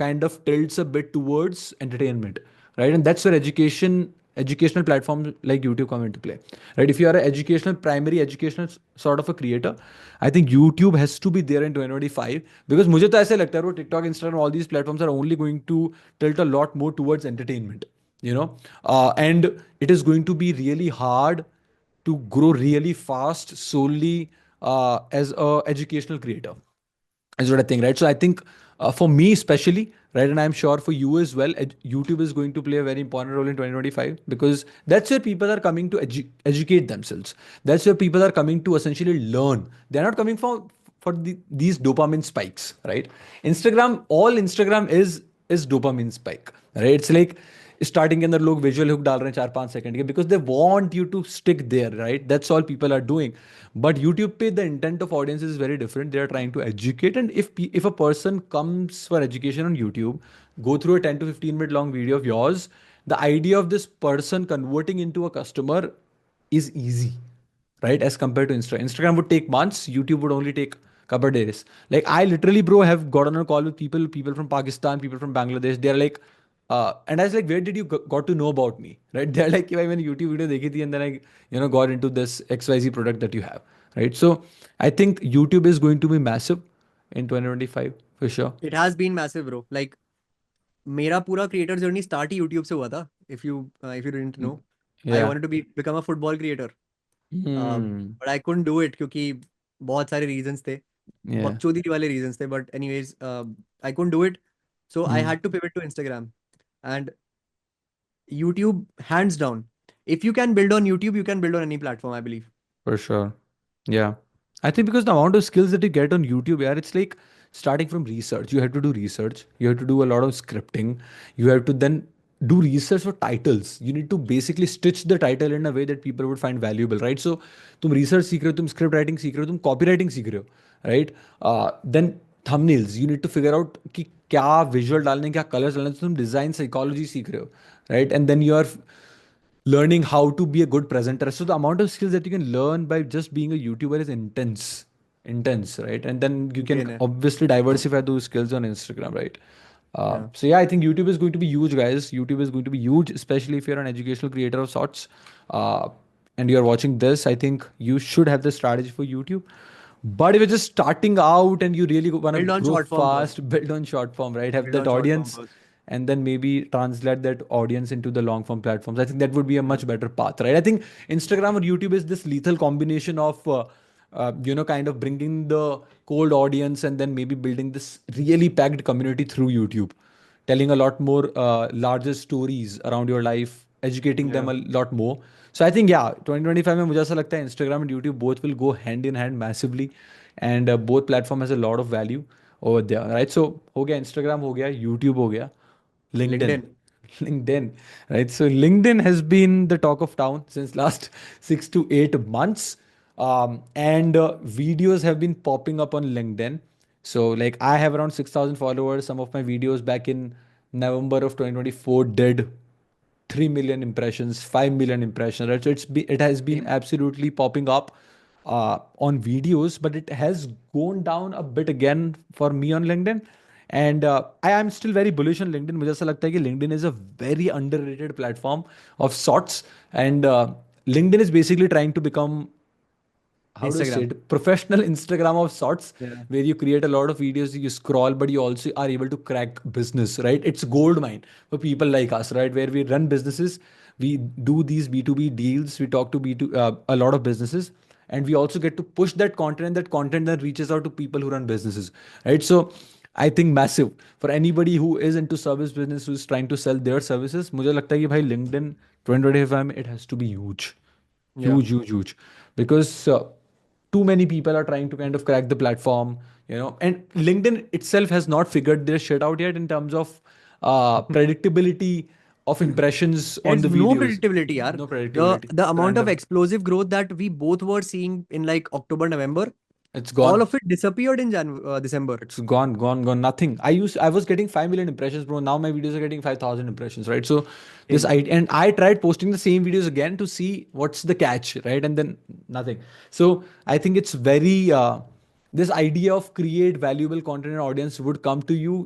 kind of tilts a bit towards entertainment, right? And that's where educational platforms like YouTube come into play, right? If you are an educational, primary educational sort of a creator, I think YouTube has to be there in 2025, because मुझे तो ऐसे लगता है वो TikTok, Instagram, all these platforms are only going to tilt a lot more towards entertainment, you know, and it is going to be really hard to grow really fast solely as a educational creator, is what I think, right? So I think for me especially, right, and I'm sure for you as well, YouTube is going to play a very important role in 2025, because that's where people are coming to educate themselves. That's where people are coming to essentially learn. They're not coming for these dopamine spikes, right? Instagram, all Instagram is dopamine spike, right? It's like starting के अंदर लोग visual hook डाल रहे हैं 4-5 second के, because they want you to stick there, right? That's all people are doing. But YouTube पे the intent of audience is very different. They are trying to educate, and if a person comes for education on YouTube, go through a 10 to 15 minute long video of yours, the idea of this person converting into a customer is easy, right? As compared to Instagram would take months, YouTube would only take couple of days. Like I literally, bro, have got on a call with people from Pakistan, people from Bangladesh. They're like, and I was like, where did you got to know about me, right? They're like, कि भाई मैंने YouTube video देखी थी, and then I, you know, got into this XYZ product that you have, right? So I think YouTube is going to be massive in 2025 for sure. It has been massive, bro. Like मेरा पूरा creator journey start ही YouTube से हुआ था. If you didn't know, I Yeah. wanted to become a football creator, but I couldn't do it क्योंकि बहुत सारे reasons थे. Yeah. बकचोदी वाले reasons थे. But anyways, I couldn't do it, so I Hmm. had to pivot to Instagram. And YouTube, hands down, if you can build on YouTube, you can build on any platform, I believe. For sure. Yeah. I think because the amount of skills that you get on YouTube, yeah, it's like starting from research. You have to do research. You have to do a lot of scripting. You have to then do research for titles. You need to basically stitch the title in a way that people would find valuable, right? So, तुम research सीख रहे हो, तुम script writing सीख रहे हो, तुम copywriting सीख रहे हो, right? Then thumbnails. You need to figure out कि क्या visual डालने, क्या colors डालने, तो तुम design psychology सीख रहे हो, right? And then you are learning how to be a good presenter. So the amount of skills that you can learn by just being a YouTuber is intense, right? And then you can Insane, obviously diversify those skills on Instagram, right? yeah. So yeah, I think YouTube is going to be huge, guys. YouTube is going to be huge, especially if you're an educational creator of sorts, and you're watching this. I think you should have the strategy for YouTube. But if you're just starting out and you really want to Build on grow short form first. fast, build on short form, right? Have Build that on short form audience, first. and then maybe translate that audience into the long form platforms. I think that would be a much better path, right? I think Instagram or YouTube is this lethal combination of, you know, kind of bringing the cold audience and then maybe building this really packed community through YouTube, telling a lot more larger stories around your life, educating them a lot more. So I think, yeah, 2025 में मुझे ऐसा लगता है Instagram and YouTube both will go hand in hand massively. and both platform has a lot of value over there, right? So हो गया Instagram, हो गया YouTube, हो गया LinkedIn. LinkedIn. LinkedIn, right? So LinkedIn has been the talk of town since last 6 to 8 months, and videos have been popping up on LinkedIn. So like I have around 6,000 followers. Some of my videos back in November of 2024 did 3 million impressions, 5 million impressions, right? So it has been Same. absolutely popping up on videos, but it has gone down a bit again for me on LinkedIn. And I am still very bullish on LinkedIn. मुझे ऐसा लगता है कि LinkedIn is a very underrated platform of sorts. And LinkedIn is basically trying to become, how do I say Instagram. it, professional Instagram of sorts, Yeah. where you create a lot of videos, you scroll, but you also are able to crack business, right? It's gold mine for people like us, right? Where we run businesses, we do these B2B deals, we talk to B2 a lot of businesses, and we also get to push that content, and that content then reaches out to people who run businesses, right? So I think massive for anybody who is into service business, who's trying to sell their services. मुझे लगता है कि भाई LinkedIn 2025 में it has to be huge, Yeah. huge, because too many people are trying to kind of crack the platform, and LinkedIn itself has not figured their shit out yet in terms of predictability of impressions on There's the no videos. predictability, yaar. No The predictability. the It's amount of random. explosive growth that we both were seeing in like October, November, It's all gone. of it disappeared in December. It's gone. Nothing. I was getting 5 million impressions, bro. Now my videos are getting 5,000 impressions, right? So this Same. I and I tried posting the same videos again to see what's the catch, right? And then nothing. So I think it's very this idea of create valuable content and audience would come to you.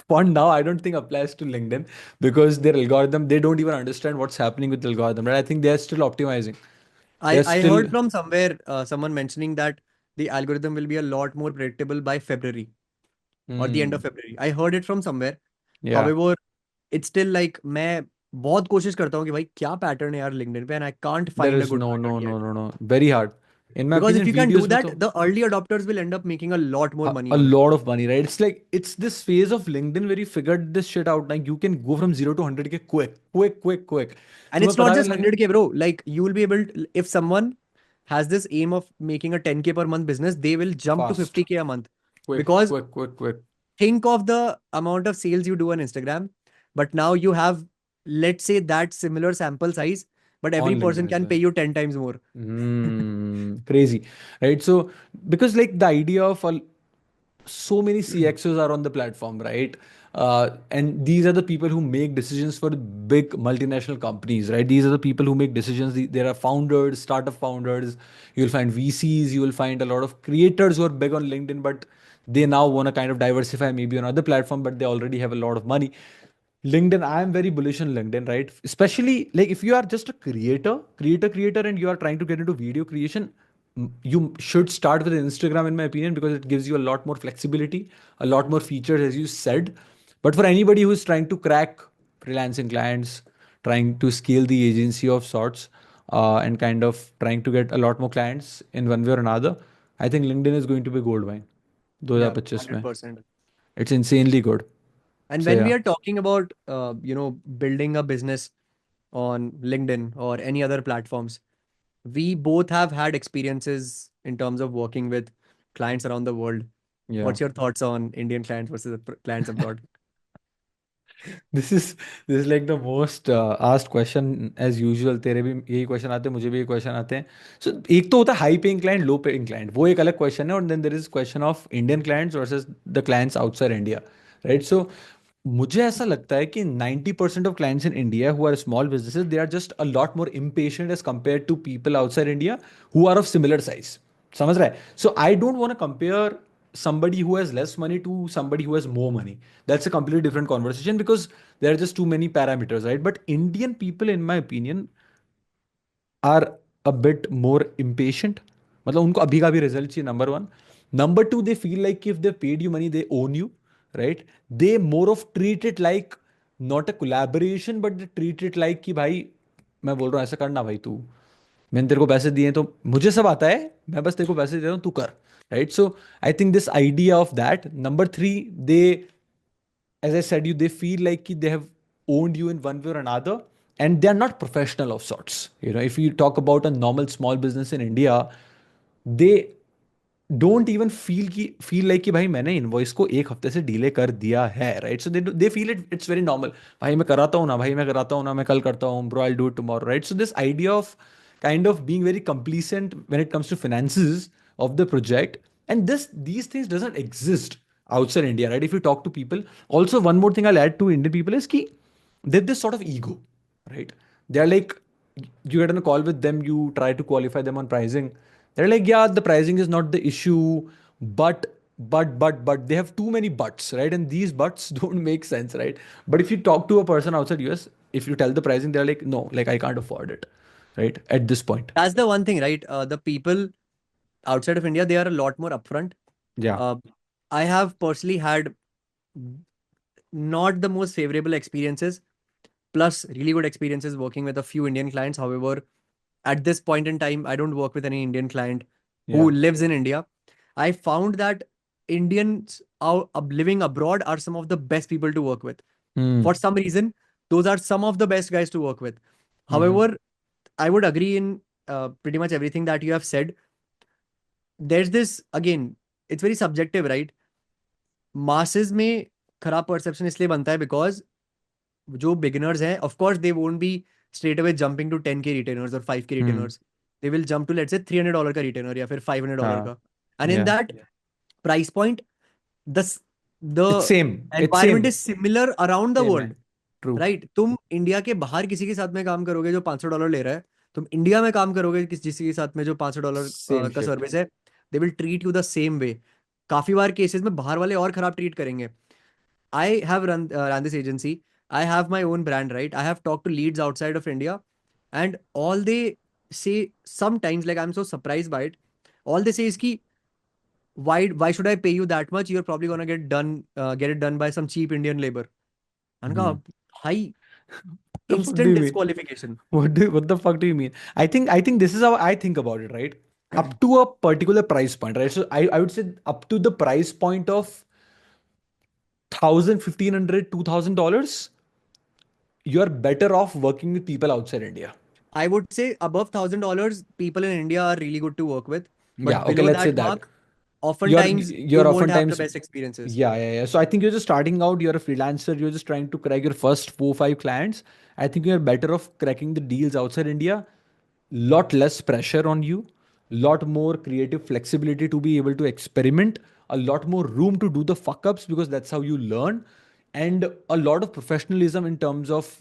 For now, I don't think applies to LinkedIn because their algorithm, they don't even understand what's happening with the algorithm, right? I think they're still optimizing. I They're I heard still. from somewhere someone mentioning that the algorithm will be a lot more predictable by February or the end of Hmm. February. I heard it from somewhere. Yeah. However, it's still like मैं बहुत कोशिश करता हूँ कि भाई क्या pattern है यार LinkedIn पे and I can't There find a is good no, pattern no, yet. no, no, no. Very hard. In my Because if opinion, you can do videos में that, तो the early adopters will end up making a lot more money a on it. lot of money, right? It's like it's this phase of LinkedIn where you figured this shit out. Like you can go from 0 to 100K quick. And तुम्हें it's not पता भी just नहीं लगे. 100K, bro. Like you will be able to, if someone has this aim of making a 10K per month business, they will jump to Fast, 50K a month. quick, Because quick, quick, quick. think of the amount of sales you do on Instagram, but now you have, let's say, that similar sample size, but every On person LinkedIn as can pay well. you 10 times more. Crazy, right? So because like the idea of so many CXOs are on the platform, right? And these are the people who make decisions for big multinational companies, right? These are the people who make decisions. There are founders, startup founders. You'll find VCs. You will find a lot of creators who are big on LinkedIn, but they now want to kind of diversify maybe on other platform, but they already have a lot of money. LinkedIn, I am very bullish on LinkedIn, right? Especially like if you are just a creator, and you are trying to get into video creation, you should start with Instagram, in my opinion, because it gives you a lot more flexibility, a lot more features, as you said. But for anybody who is trying to crack freelancing clients, trying to scale the agency of sorts, and kind of trying to get a lot more clients in one way or another, I think LinkedIn is going to be gold mine. Yeah, 2025 में. 100%. It's insanely good. And So when we yeah. are talking about, building a business on LinkedIn or any other platforms, we both have had experiences in terms of working with clients around the world. Yeah. What's your thoughts on Indian clients versus the clients abroad? This is this is like the most asked question as usual. तेरे भी यही question आते हैं, मुझे भी यही question आते हैं. So एक तो होता है high paying client, low paying client, वो एक अलग क्वेश्चन है. और then there is question of Indian clients versus the clients outside India, right? So मुझे ऐसा लगता है कि 90% of clients in India who are small businesses, they are just a lot more impatient as compare to people outside India who are of similar size. समझ रहा है? So I don't want to compare somebody who has less money to somebody who has more money. That's a completely different conversation because there are just too many parameters, right? But Indian people, in my opinion, are a bit more impatient. मतलब उनको अभी का भी result चाहिए, number one. Number two, they feel like if they paid you money they own you, right? They more of treat it like not a collaboration, but they treat it like कि भाई मैं बोल रहा हूँ ऐसा करना भाई, तू, मैंने तेरे को पैसे दिए तो मुझे सब आता है, मैं बस तेरे को पैसे दे रहा हूँ, तू कर, right? So I think this idea of that. Number three, they, as I said, they feel like they have owned you in one way or another, and they are not professional of sorts. If you talk about a normal small business in India, they don't even feel like कि भाई मैंने invoice को एक हफ्ते से delay कर दिया है, right? So they feel it's very normal. भाई मैं कराता हूँ ना, भाई मैं कराता हूँ ना, मैं कल करता हूँ bro, I do it tomorrow, right? So this idea of kind of being very complacent when it comes to finances of the project, and these things doesn't exist outside India, right? If you talk to people, also one more thing I'll add to Indian people is ki there's this sort of ego, right? They're like, you get on a call with them, you try to qualify them on pricing. They're like, yeah, the pricing is not the issue, but they have too many buts, right? And these buts don't make sense, right? But if you talk to a person outside US, if you tell the pricing, they're like, no, like I can't afford it, right? At this point. That's the one thing, right? The people outside of India, they are a lot more upfront. Yeah. Uh, I have personally had not the most favorable experiences, plus really good experiences working with a few Indian clients. However, at this point in time, I don't work with any Indian client Yeah. who lives in India. I found that Indians living abroad are some of the best people to work with. Hmm. For some reason, those are some of the best guys to work with. Mm-hmm. However, I would agree in pretty much everything that you have said. There's this, again, it's very subjective, right? Masses में खराब perception इसलिए बनता है because जो beginners हैं, of course they won't be straight away jumping to 10K retainers or 5K Hmm. retainers. They will jump to, let's say, $300 का retainer या फिर $500 हाँ. का. And in Yeah. that price point, the the It's same. It's environment same. is similar around the Same, world. man. True. Right? तुम India के बाहर किसी के साथ में काम करोगे जो $500 ले रहा है, तुम इंडिया में काम करोगे किसी के साथ में जो $500 Same का shit. सर्विस है, they will treat you the same way. काफी बार केसेस में बाहर वाले और खराब ट्रीट करेंगे. I have run this agency. I have my own brand, right? I have talk to leads outside of India and all they say sometimes, like I am so surprise by it, all they say is की why should I pay you that much? You're probably gonna get it done by some cheap Indian labor. मैंने कहा Hmm. भाई, The fuck do instant you mean? disqualification. What the fuck do you mean? I think this is how I think about it, right? Up to a particular price point, right? So I would say up to the price point of 1,000, 1,500, $2,000, you're better off working with people outside India. I would say above $1,000, people in India are really good to work with, Yeah, but okay, below let's say that that. mark, You're oftentimes you you're won't have the oftentimes, best experiences. yeah. So I think you're just starting out, you're a freelancer, you're just trying to crack your first 4 5 clients. I think you're better off cracking the deals outside India. Lot less pressure on you, lot more creative flexibility to be able to experiment, a lot more room to do the fuck ups because that's how you learn, and a lot of professionalism in terms of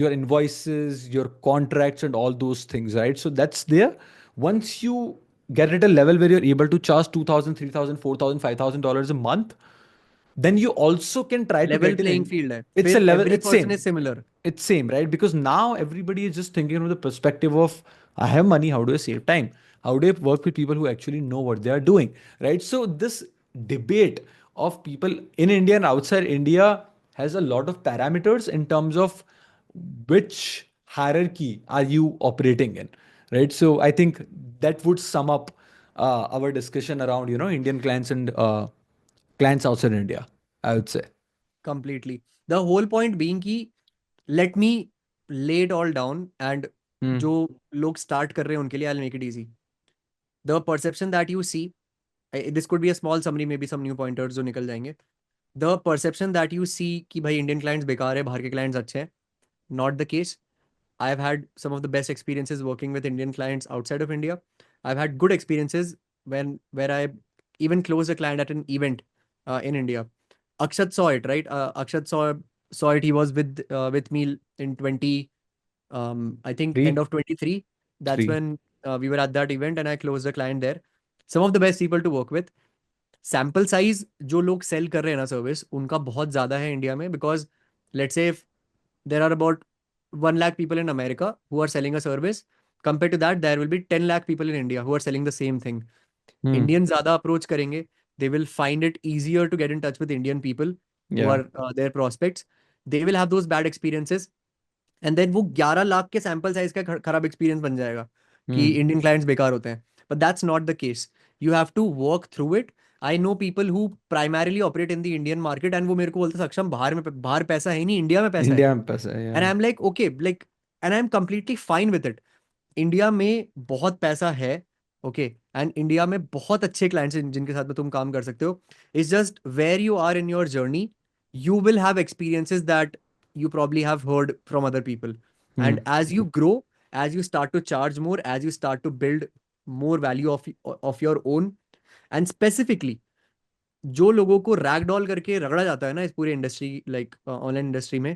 your invoices, your contracts, and all those things, right? So that's there. Once you get at a level where you're able to charge 2,000, 3,000, 4,000, $5,000 a month, then you also can try to Level get playing in. field है. It's a फिर level, every it's person is same. similar. It's same, right? Because now everybody is just thinking from the perspective of, I have money, how do I save time? How do I work with people who actually know what they are doing, right? So this debate of people in India and outside India has a lot of parameters in terms of which hierarchy are you operating in, right? So I think that would sum up our discussion around, Indian clients and clients outside India, I would say. Completely. The whole point being कि let me lay it all down and Hmm. जो लोग start कर रहे हैं उनके लिए I'll make it easy. The perception that you see, this could be a small summary, maybe some new pointers जो निकल जाएंगे. The perception that you see कि भाई Indian clients बेकार है, बाहर के clients अच्छे हैं, not the case. I've had some of the best experiences working with Indian clients outside of India. I've had good experiences where I even closed a client at an event in India. Akshat saw it, right? Akshat saw it. He was with me in 20, I think end Three, of 23. That's three. when we were at that event and I closed a client there. Some of the best people to work with. Sample size जो लोग cell कर रहे हैं ना service, उनका बहुत ज्यादा है इंडिया में, because let's say there are about 1 lakh people in America who are selling a service. Compared to that, there will be 10 lakh people in India who are selling the same thing. Hmm. Indians ज़्यादा approach करेंगे. They will find it easier to get in touch with Indian people who Yeah. are their prospects. They will have those bad experiences. And then वो 11 लाख के sample size का खराब experience बन जाएगा कि Hmm. Indian clients बेकार होते हैं. But that's not the case. You have to work through it. I know people who primarily operate in the Indian market and वो मेरे को बोलते हैं, सक्षम बाहर पैसा है नहीं, इंडिया में पैसा है. India में पैसा है, And yeah. I'm like, okay, like, and I'm completely fine with it. India में बहुत पैसा है. ओके, एंड इंडिया में बहुत अच्छे क्लाइंट्स हैं जिनके साथ में तुम काम कर सकते हो. It's just where you are in your journey, you will have experiences that you probably have heard from other people. And Hmm. as you grow, as you start to charge more, as you start to build more value of your own, and specifically जो लोगों को ragdoll करके रगड़ा जाता है ना इस पूरी इंडस्ट्री, लाइक ऑनलाइन इंडस्ट्री में,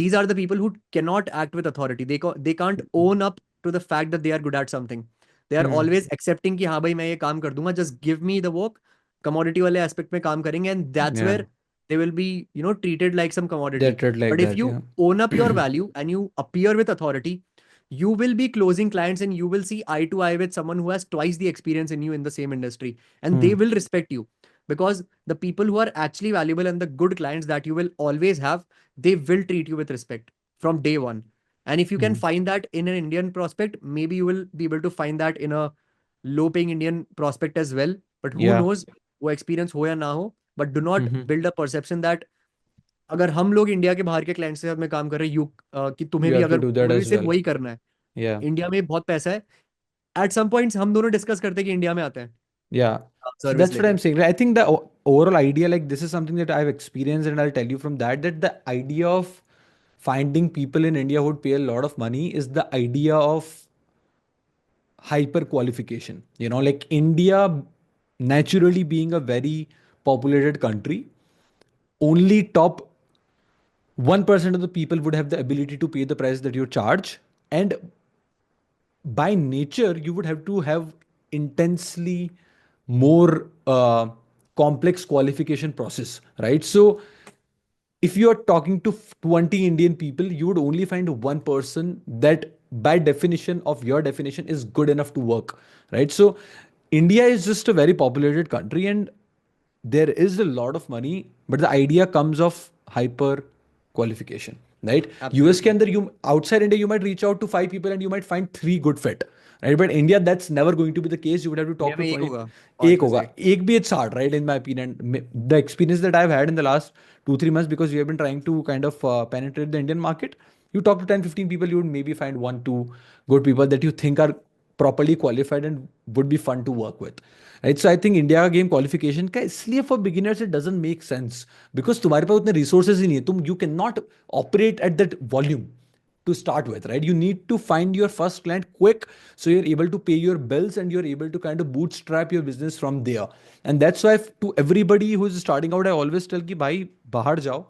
these are the people who cannot act with authority. They can't own up to the fact that they are good at something. They are Hmm. always accepting कि हाँ भाई मैं ये काम कर दूंगा, just give me the work. Commodity वाले aspect में काम करेंगे, and that's Yeah. where they will be, treated like some They're commodity. treated like But if that. you Yeah. own up your value and you appear with authority, you will be closing clients and you will see eye to eye with someone who has twice the experience in you in the same industry, and they Hmm. will respect you, because the people who are actually valuable and the good clients that you will always have, they will treat you with respect from day one. And if you can Hmm. find that in an Indian prospect, maybe you will be able to find that in a low paying Indian prospect as well. But who Yeah. knows, वो experience हो या ना हो, but do not Hmm. build a perception that अगर हम लोग India के बाहर के क्लाइंट्स के साथ में काम कर रहे हैं, कि You have to do that तुम्हें भी as सिर्फ well. वही करना है. Yeah. इंडिया में बहुत पैसा है. एट सम पॉइंट्स हम दोनों डिस्कस करते हैं कि इंडिया में आते हैं Yeah. So service that's what लेके. I'm saying. I think the overall idea, like this is something that I've experienced, and I'll tell you from that, that the idea of finding people in India who would pay a lot of money is the idea of hyper qualification. Like India naturally being a very populated country, only top 1% of the people would have the ability to pay the price that you charge. And by nature, you would have to have intensely more complex qualification process, right? So if you are talking to 20 Indian people, you would only find one person that, by definition of your definition, is good enough to work, right? So, India is just a very populated country and there is a lot of money, but the idea comes of hyper qualification, right? US के absolutely. अंदर you outside India, you might reach out to five people and you might find three good fit, right? But India, that's never going to be the case. You would have to India talk में to एक 20. होगा, एक 5 में होगा, से. एक भी it's hard, right? In my opinion, the experience that I've had in the last 2 3 months, because we have been trying to kind of penetrate the Indian market, you talk to 10 15 people, you would maybe find one two good people that you think are properly qualified and would be fun to work with, right? So I think India का game qualification का इसलिए for beginners it doesn't make sense, because तुम्हारे पास उतने resources ही नहीं है, you cannot operate at that volume to start with, right? You need to find your first client quick so you're able to pay your bills and you're able to kind of bootstrap your business from there. And that's why to everybody who is starting out, I always tell कि भाई बाहर जाओ,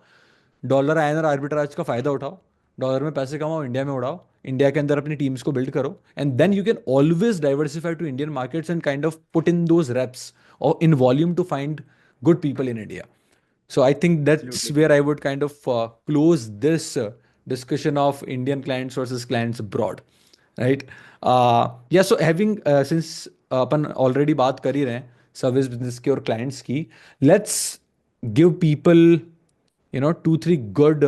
dollar INR arbitrage का फायदा उठाओ, dollar में पैसे कमाओ, इंडिया में उड़ाओ, इंडिया के अंदर अपनी टीम्स को बिल्ड करो, and then you can always diversify to Indian markets and kind of put in those reps और in volume to find good people in India. So I think that's absolutely. where I would kind of close this discussion of Indian clients versus clients abroad, right? Yeah. So having since upon already बात कर ही रहे हैं service business की और clients की, let's give people 2 3 good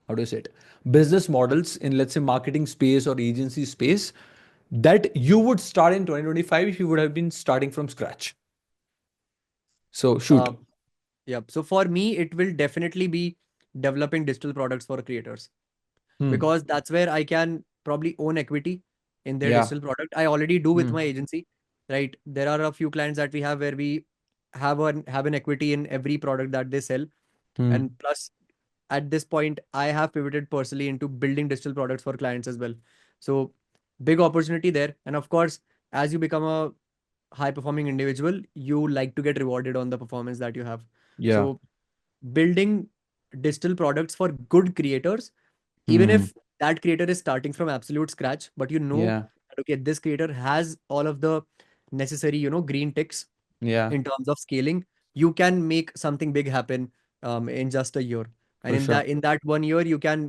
how do you say it, business models in, let's say, marketing space or agency space that you would start in 2025 if you would have been starting from scratch. So shoot. Yeah. So for me, it will definitely be developing digital products for creators, Hmm. because that's where I can probably own equity in their Yeah. digital product. I already do with Hmm. my agency, right? There are a few clients that we have where we have an equity in every product that they sell. Hmm. And plus, at this point, I have pivoted personally into building digital products for clients as well. So big opportunity there. And of course, as you become a high performing individual, you like to get rewarded on the performance that you have. Yeah. So building digital products for good creators, even Hmm. if that creator is starting from absolute scratch, but Yeah. that, okay, this creator has all of the necessary, green ticks Yeah. in terms of scaling, you can make something big happen in just a year. And For in sure. that 1 year, you can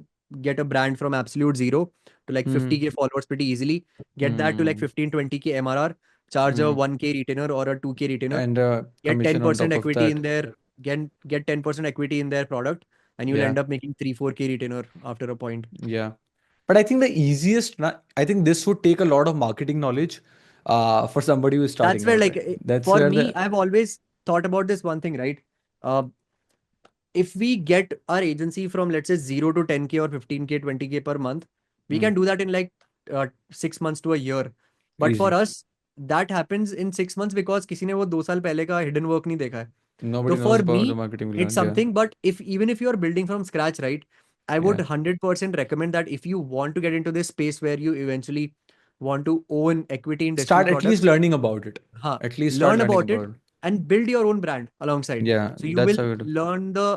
get a brand from absolute zero to like Hmm. 50K followers pretty easily. Get that to like Hmm. 15 20K MRR, charge a Hmm. 1K retainer or a 2K retainer, And get commission on 10% top of equity in that. their get 10% equity in their product, and you'll Yeah. end up making 3 4K retainer after a point. Yeah. But I think the easiest, I think this would take a lot of marketing knowledge for somebody who is That's starting where, out, like, right? That's for where me, the. I've always thought about this one thing, right? Uh, if we get our agency from, let's say, 0 to 10K or 15K 20K per month, we Hmm. can do that in like 6 months to a year. But for Easy. Us that happens in 6 months because किसी ने वो 2 साल पहले का hidden work नहीं देखा है. तो Nobody knows for about the me, marketing it's behind. Yeah. something. But if even if you are building from scratch, right, I would Yeah. 100% recommend that if you want to get into this space where you eventually want to own equity in digital Start at least products, learning about it. huh, At least start learn learning about it about it. and build your own brand alongside. Yeah, So you that's will how it. learn the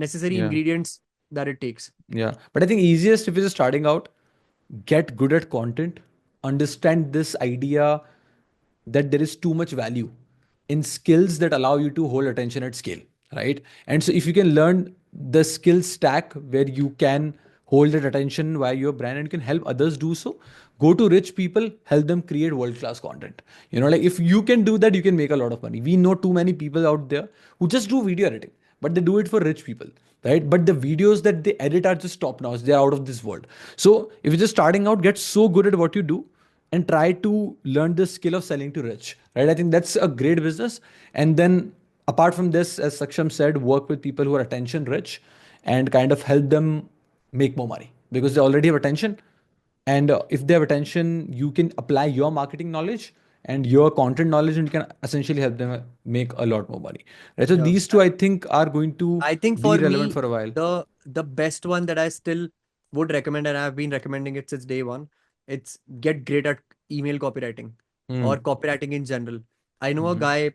necessary Yeah. ingredients that it takes. Yeah. But I think easiest if you're just starting out, get good at content, understand this idea that there is too much value in skills that allow you to hold attention at scale, right? And so if you can learn the skill stack where you can hold that attention via your brand and can help others do so, go to rich people, help them create world class content. Like if you can do that, you can make a lot of money. We know too many people out there who just do video editing, but they do it for rich people, right? But the videos that they edit are just top notch. They're out of this world. So if you're just starting out, get so good at what you do and try to learn the skill of selling to rich, right? I think that's a great business. And then apart from this, as Saksham said, work with people who are attention rich and kind of help them make more money because they already have attention. And if they have attention, you can apply your marketing knowledge and your content knowledge and you can essentially help them make a lot more money, right? So Yeah. these two I think are going to I think be for relevant me, for a while. the best one that I still would recommend, and I've been recommending it since day one, it's get great at email copywriting or Hmm. copywriting in general. I know a Hmm. guy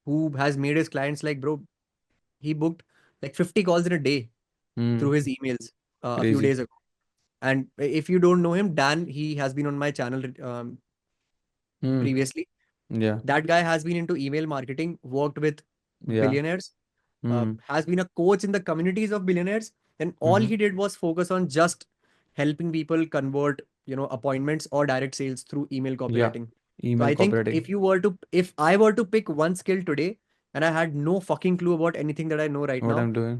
who has made his clients like, bro, he booked like 50 calls in a day through Hmm. his emails a few Crazy. days ago. And if you don't know him, Dan, he has been on my channel Hmm. previously. Yeah. That guy has been into email marketing, worked with Yeah. billionaires, Hmm. has been a coach in the communities of billionaires. And all Hmm. he did was focus on just helping people convert, appointments or direct sales through email Yeah. copywriting. So Email I think copywriting. if I were to pick one skill today, and I had no fucking clue about anything that I know right What now, I'm doing.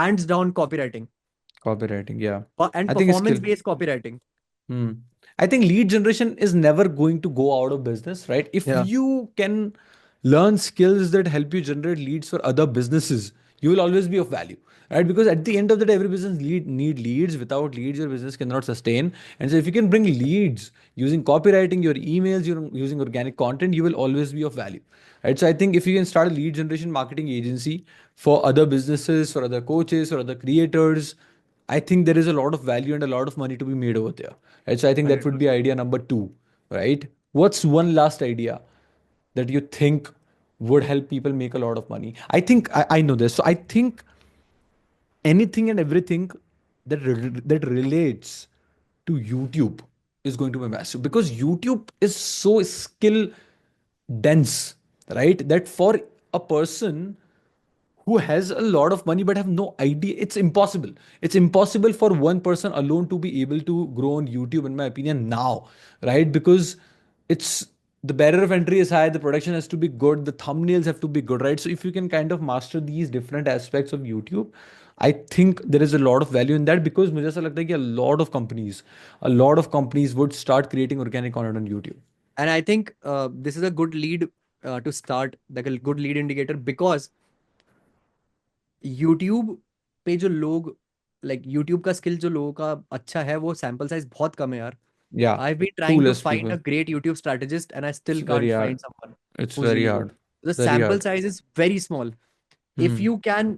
hands down copywriting Copywriting. Yeah. and I think it's skill. performance based copywriting. Hmm. I think lead generation is never going to go out of business, right? If Yeah. you can learn skills that help you generate leads for other businesses, you will always be of value, right? Because at the end of the day, every business need leads. Without leads, your business cannot sustain. And so, if you can bring leads using copywriting, your emails, using organic content, you will always be of value, right? So, I think if you can start a lead generation marketing agency for other businesses, for other coaches, or other creators, I think there is a lot of value and a lot of money to be made over there. Right? So I think that would be 100%. idea number two, right? What's one last idea that you think would help people make a lot of money? I think I know this. So I think anything and everything that relates to YouTube is going to be massive because YouTube is so skill dense, right? That for a person who has a lot of money but have no idea, it's impossible for one person alone to be able to grow on YouTube, in my opinion, now, right? Because it's the barrier of entry is high, the production has to be good, the thumbnails have to be good, right? So if you can kind of master these different aspects of YouTube, I think there is a lot of value in that because मुझे ऐसा लगता है कि a lot of companies would start creating organic content on YouTube. And I think this is a good lead to start, like a good lead indicator, because YouTube पे जो लोग like YouTube का skill जो लोगों का अच्छा है वो सैंपल साइज बहुत कम है यार. Yeah, I've been too trying to less find a people. great YouTube strategist and I It's still very can't hard. find someone It's who's very really good. hard. The Very sample hard. size is very small. If Hmm. you can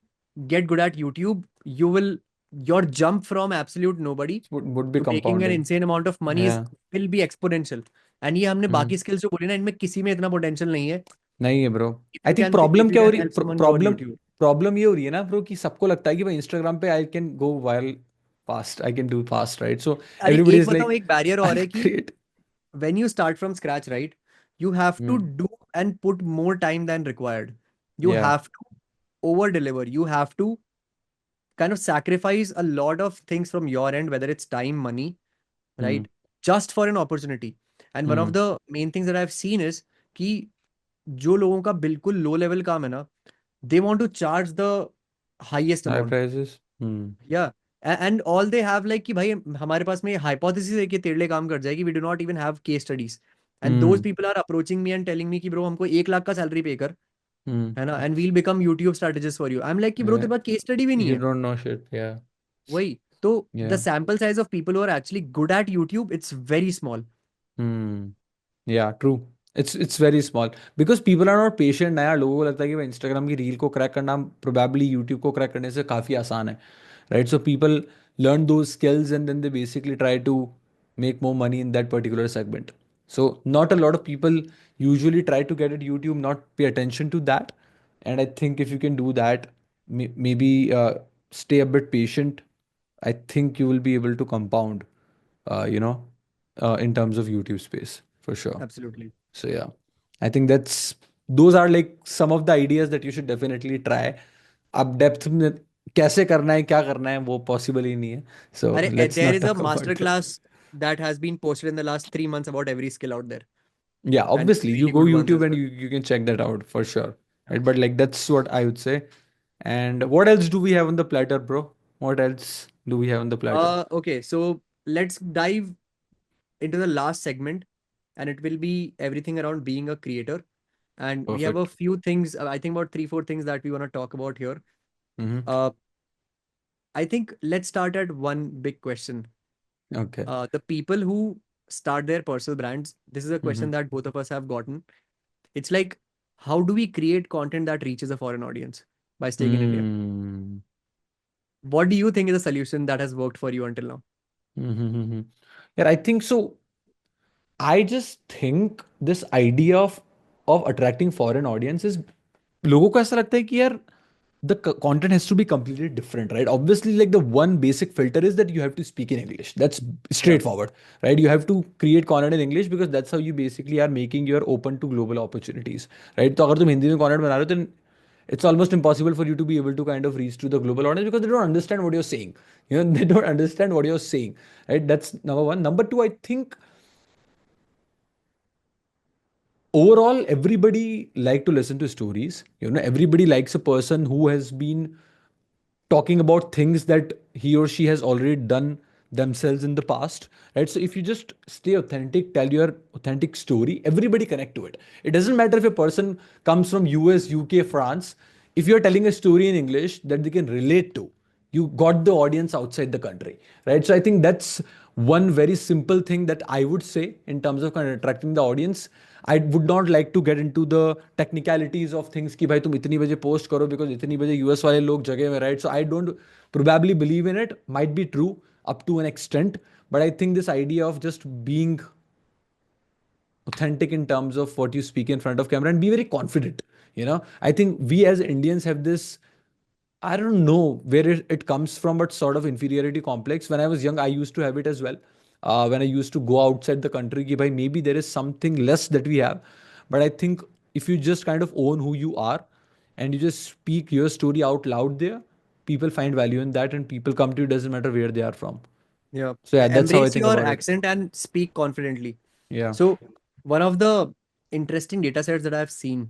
get good at YouTube, your jump from absolute nobody Would be to making an compounding. insane amount of money is Yeah. will be exponential. And ये हमने Hmm. बाकी skills जो बोले ना इनमें किसी में इतना potential नहीं है. नहीं है bro. If I you think can if problem you क्या हो can रही help someone grow on problem YouTube. Problem ये हो रही है ना ब्रो कि सबको लगता है कि भाई इंस्टाग्राम पे I can go viral fast, I can do fast, right? So अरे एवरीबडी एक इज बताओ लाइक एक बैरियर आई और है कि create. when you start from scratch, right, you have to do and put more time than required. You या. have to over deliver. You have to kind of sacrifice a lot of things from your end, whether it's time, money, right, just for an opportunity. And one of the main things that I've seen is कि जो लोगों का बिल्कुल low level काम है ना, they want to charge the highest high amount. Prices. Yeah. And all they have like कि भाई हमारे पास में hypothesis है कि तेरे लिए काम कर जाएगी. We do not even have case studies. And those people are approaching me and telling me कि bro हमको 1 लाख का सैलरी पे कर, है ना, and we'll become YouTube strategist for you. I'm like कि bro तेरे पास case study भी नहीं यू है. Don't know shit. या. वही तो the या. sample size of people who are actually good at YouTube, it's very small. Hmm. Yeah, true. It's very small because people are not patient ना यार. लोगों को लगता है कि भाई इंस्टाग्राम की रील को क्रैक करना प्रोबेबली यूट्यूब को क्रैक करने से काफ़ी आसान है, right? So people learn those skills and then they basically try to make more money in that particular segment. So not a lot of people usually try to get at YouTube, not pay attention to that. And I think if you can do that, maybe stay a bit patient, I think you will be able to compound, you know, in terms of YouTube space for sure. Absolutely. So yeah, I think those are like some of the ideas that you should definitely try. अब depth में कैसे करना है क्या करना है वो possible ही नहीं है. So let's There not is a talk about master that. class that has been posted in the last 3 months about every skill out there, Yeah, and obviously you really go good ones YouTube as and well. you can check that out for sure. Right? But like that's what I would say. And what else do we have on the platter, bro? What else do we have on the platter? Okay, so let's dive into the last segment, and it will be everything around being a creator. And we have a Perfect. few things, I think about 3, 4 things that we want to talk about here. Mm-hmm. Uh, I think let's start at one big question. Okay. The people who start their personal brands, this is a Mm-hmm. question that both of us have gotten. It's like, how do we create content that reaches a foreign audience by staying in India? Mm-hmm. What do you think is a solution that has worked for you until now? Mm-hmm. Yeah, I think so. I just think this idea of attracting foreign audiences, लोगों को ऐसा लगता है कि यार the content has to be completely different, right? Obviously, like the one basic filter is that you have to speak in English. That's Yeah. straightforward, right? You have to create content in English because that's how you basically are making your open to global opportunities, right? तो अगर तुम हिंदी में content बना रहे हो then it's almost impossible for you to be able to kind of reach to the global audience because they don't understand what you're saying. You know, they don't understand what you're saying, right? That's number one. Number two, I think overall everybody like to listen to stories. You know, everybody likes a person who has been talking about things that he or she has already done themselves in the past, right? So if you just stay authentic, tell your authentic story, everybody connect to it. It doesn't matter if a person comes from US, UK, France. If you're telling a story in English that they can relate to, you got the audience outside the country, right? So I think that's one very simple thing that I would say in terms of kind of attracting the audience. I would not like to get into the technicalities of things कि भाई तुम इतनी बजे post करो because इतनी बजे US वाले लोग जगह में, right? So I don't probably believe in it. Might be true up to an extent, but I think this idea of just being authentic in terms of what you speak in front of camera and be very confident. You know, I think we as Indians have this, I don't know where it comes from, but sort of inferiority complex. When I was young, I used to have it as well. When I used to go outside the country, कि भाई maybe there is something less that we have. But I think if you just kind of own who you are and you just speak your story out loud there, people find value in that and people come to you, doesn't matter where they are from. Yeah. So yeah, that's how I Embrace think your about it. accent and speak confidently. Yeah. So, one of the interesting data sets that I've seen,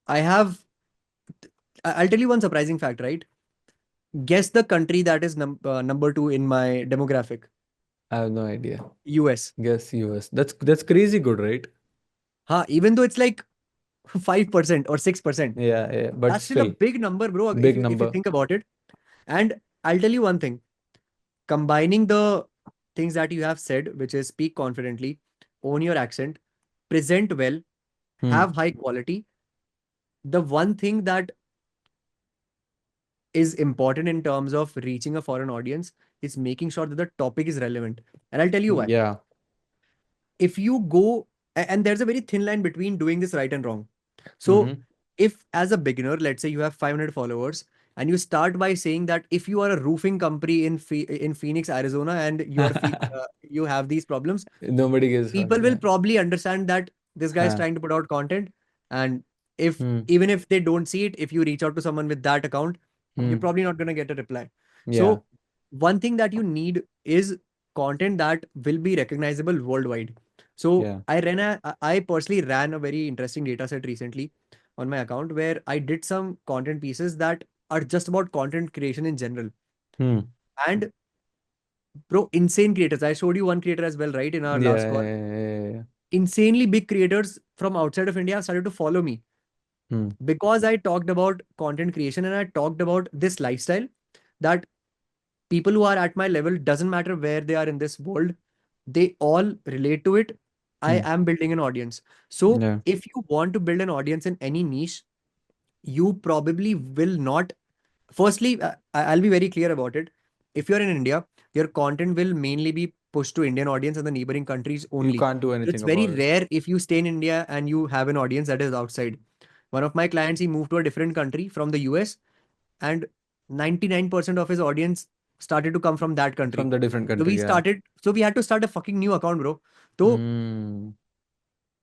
I have, I'll tell you one surprising fact, right? Guess the country that is number 2 in my demographic. I have no idea. US. Guess US. That's crazy good, right? Even though it's like 5% or 6%, Yeah, yeah. But that's still a still, big number, bro, big if you number. think about it. And I'll tell you one thing, combining the things that you have said, which is speak confidently, own your accent, present well, Hmm. have high quality. The one thing that is important in terms of reaching a foreign audience is making sure that the topic is relevant. And I'll tell you why. Yeah. If you go, and there's a very thin line between doing this right and wrong. So, Mm-hmm. if as a beginner, let's say you have 500 followers, and you start by saying that if you are a roofing company in Phoenix, Arizona, and you have these problems, Nobody gives a fuck. people will Yeah. probably understand that this guy is Huh. trying to put out content. And if Hmm. even if they don't see it, if you reach out to someone with that account, you're Hmm. probably not going to get a reply. Yeah. So one thing that you need is content that will be recognizable worldwide. So Yeah. I personally ran a very interesting data set recently on my account where I did some content pieces that are just about content creation in general. Hmm. And bro, insane creators. I showed you one creator as well, right, in our Yeah. last call. Yeah. Yeah. Yeah. Insanely big creators from outside of India started to follow me Hmm. because I talked about content creation and I talked about this lifestyle that people who are at my level, doesn't matter where they are in this world, they all relate to it. I Hmm. am building an audience. So Yeah. if you want to build an audience in any niche, you probably will not. Firstly, I'll be very clear about it. If you're in India, your content will mainly be pushed to Indian audience and the neighboring countries You only. can't do It's anything very about it. rare if you stay in India and you have an audience that is outside. One of my clients, he moved to a different country from the US, and 99% of his audience started to come from that From country. the different So country, yeah. we had to start a fucking new account, bro. So Hmm.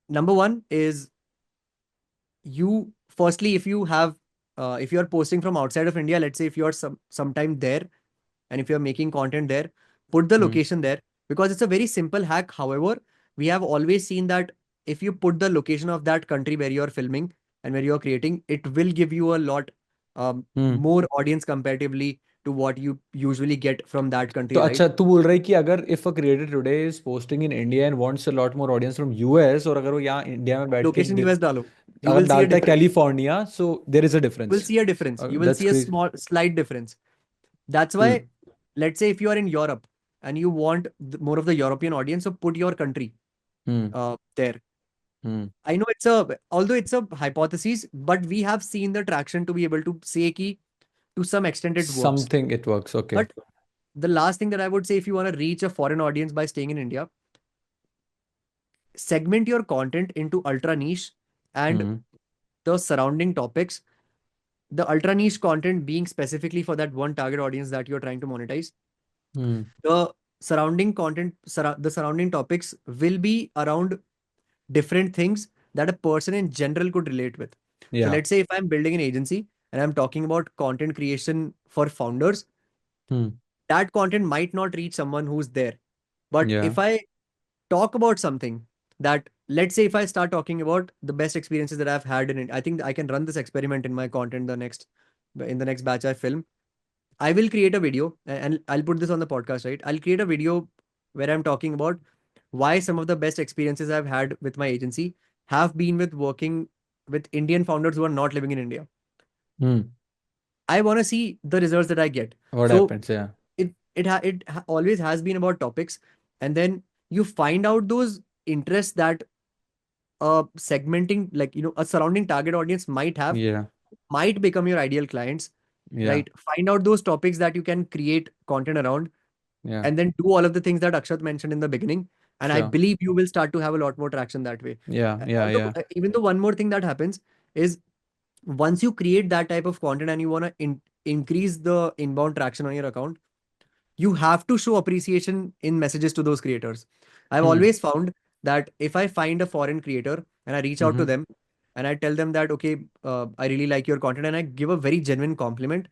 number one is, you firstly, if you have if you are posting from outside of India, let's say if you are sometime there, and if you're making content there, put the Hmm. location there, because it's a very simple hack. However, we have always seen that if you put the location of that country where you're filming and where you're creating, it will give you a lot Hmm. more audience comparatively to what you usually get from that तो country, अच्छा right? तू बोल रहा है कि अगर if a creator today is posting in India and wants a lot more audience from US, और अगर वो यहाँ इंडिया में बैठ के Location US डालो, you अगर will see a डालता है difference. California, so there is a You will difference. see a difference. You will that's see a crazy. small, slight difference. That's Hmm. why, let's say if you are in Europe and you want more of the European audience, so put your country Hmm. there. Hmm. I know although it's a hypothesis, but we have seen the traction to be able to say ki to some extent it works. Something it works. Okay. But the last thing that I would say, if you want to reach a foreign audience by staying in India, segment your content into ultra niche and Hmm. the surrounding topics. The ultra niche content being specifically for that one target audience that you're trying to monetize. Hmm. The surrounding content, the surrounding topics will be around different things that a person in general could relate with. So Yeah. let's say if I'm building an agency and I'm talking about content creation for founders, Hmm. that content might not reach someone who's there. But Yeah. if I talk about something that, let's say if I start talking about the best experiences that I've had in it, I think I can run this experiment in my content in the next batch I film. I will create a video and I'll put this on the podcast, right? I'll create a video where I'm talking about why some of the best experiences I've had with my agency have been with working with Indian founders who are not living in India. Hmm. I want to see the results that I get. What So happens? Yeah. always has been about topics, and then you find out those interests that segmenting, like, a surrounding target audience might have, Yeah. might become your ideal clients, Yeah. right? Find out those topics that you can create content around, Yeah. and then do all of the things that Akshat mentioned in the beginning. And I Sure. believe you will start to have a lot more traction that way. Yeah. Yeah. Although, Yeah. even though one more thing that happens is, once you create that type of content and you want to increase the inbound traction on your account, you have to show appreciation in messages to those creators. I've Hmm. always found that if I find a foreign creator and I reach out to Mm-hmm. them and I tell them that, okay, I really like your content, and I give a very genuine compliment,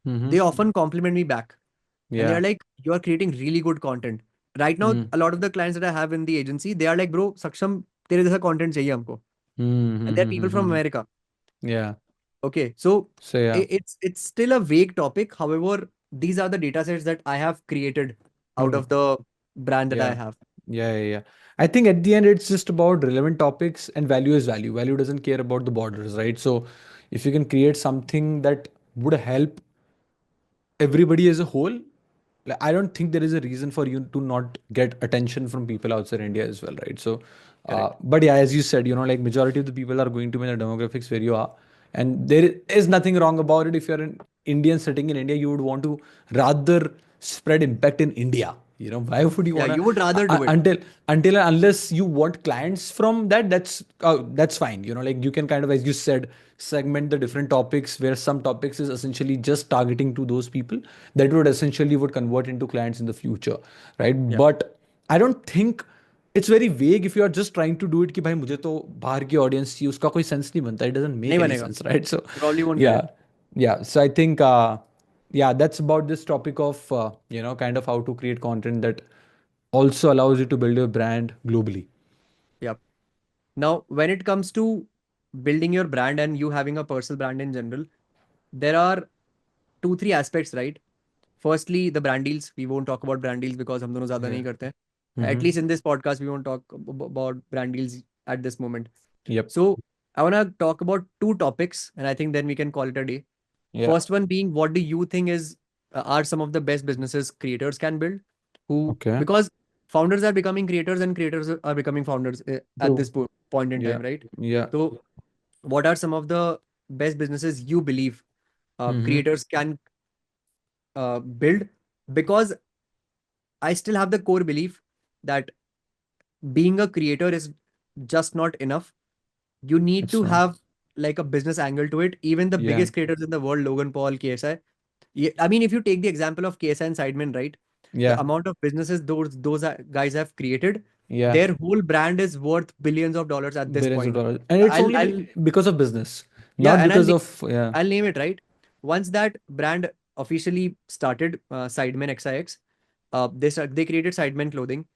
Mm-hmm. they often compliment me back. And they are Yeah. like, you are creating really good content. Right now, Hmm. a lot of the clients that I have in the agency, they are like, bro, Saksham, तेरे जैसा content चाहिए हमको. And they're people from Mm-hmm. America. Yeah. Okay, so So yeah. it's still a vague topic. However, these are the data sets that I have created out Hmm. of the brand that I Yeah. have. Yeah, yeah, yeah. I think at the end it's just about relevant topics, and value is value. Value doesn't care about the borders, right? So if you can create something that would help everybody as a whole, like, I don't think there is a reason for you to not get attention from people outside India as well, right? So, Correct. but yeah, as you said, like majority of the people are going to be in the demographics where you are, and there is nothing wrong about it. If you're an Indian sitting in India, you would want to rather spread impact in India. Why would you Yeah, wanna you would rather do it. until and unless you want clients from that, that's fine. Like you can kind of, as you said, segment the different topics where some topics is essentially just targeting to those people that would essentially would convert into clients in the future, right? Yeah. But I don't think it's very vague if you are just trying to do it कि भाई मुझे तो बाहर की audience चाहिए, उसका कोई sense नहीं बनता. It doesn't नहीं make any बनेगा. sense, right? So You probably won't get yeah, it. yeah. So I think yeah, that's about this topic of kind of how to create content that also allows you to build your brand globally. Yeah. Now, when it comes to building your brand and you having a personal brand in general, there are two, three aspects, right? Firstly, the brand deals. We won't talk about brand deals because हम दोनों ज़्यादा Yeah. नहीं करते हैं. At Mm-hmm. least in this podcast, we won't talk about brand deals at this moment. Yep. So I want to talk about two topics, and I think then we can call it a day. Yeah. First one being, what do you think are some of the best businesses creators can build? Who Okay. Because founders are becoming creators and creators are becoming founders at True. this point in Yeah. time, right? Yeah. So, what are some of the best businesses you believe Mm-hmm. creators can build? Because I still have the core belief that being a creator is just not enough. You need It's to not. have like a business angle to it. Even the Yeah. biggest creators in the world, Logan Paul, KSI. Yeah, I mean, if you take the example of KSI and Sidemen, right? The Yeah. amount of businesses those guys have created, Yeah. their whole brand is worth billions of dollars at this Billions of point. dollars. And it's only I'll because of business, yeah, not and because of, yeah, I'll name it, right. Once that brand officially started, Sidemen XIX, they created Sidemen clothing.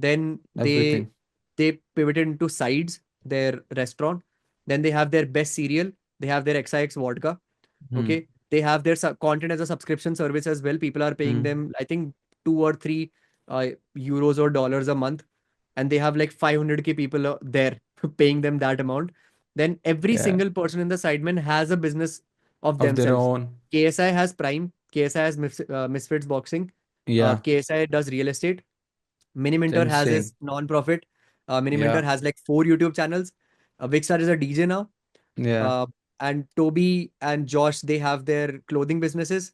Then everything. they pivoted into Sides, their restaurant. Then they have their best cereal. They have their XIX vodka. Hmm. Okay, they have their content as a subscription service as well. People are paying Hmm. them, I think, 2 or 3 euros or dollars a month, and they have like 500K people there paying them that amount. Then every Yeah. single person in the Sidemen has a business of Of their themselves. own. KSI has Prime. KSI has Misfits Boxing. Yeah. KSI does real estate. Mini Minter has Insane. his non-profit. Mini Minter Yeah. has like 4 YouTube channels. Vicstar is a DJ now. Yeah. Uh, and Toby and Josh, they have their clothing businesses.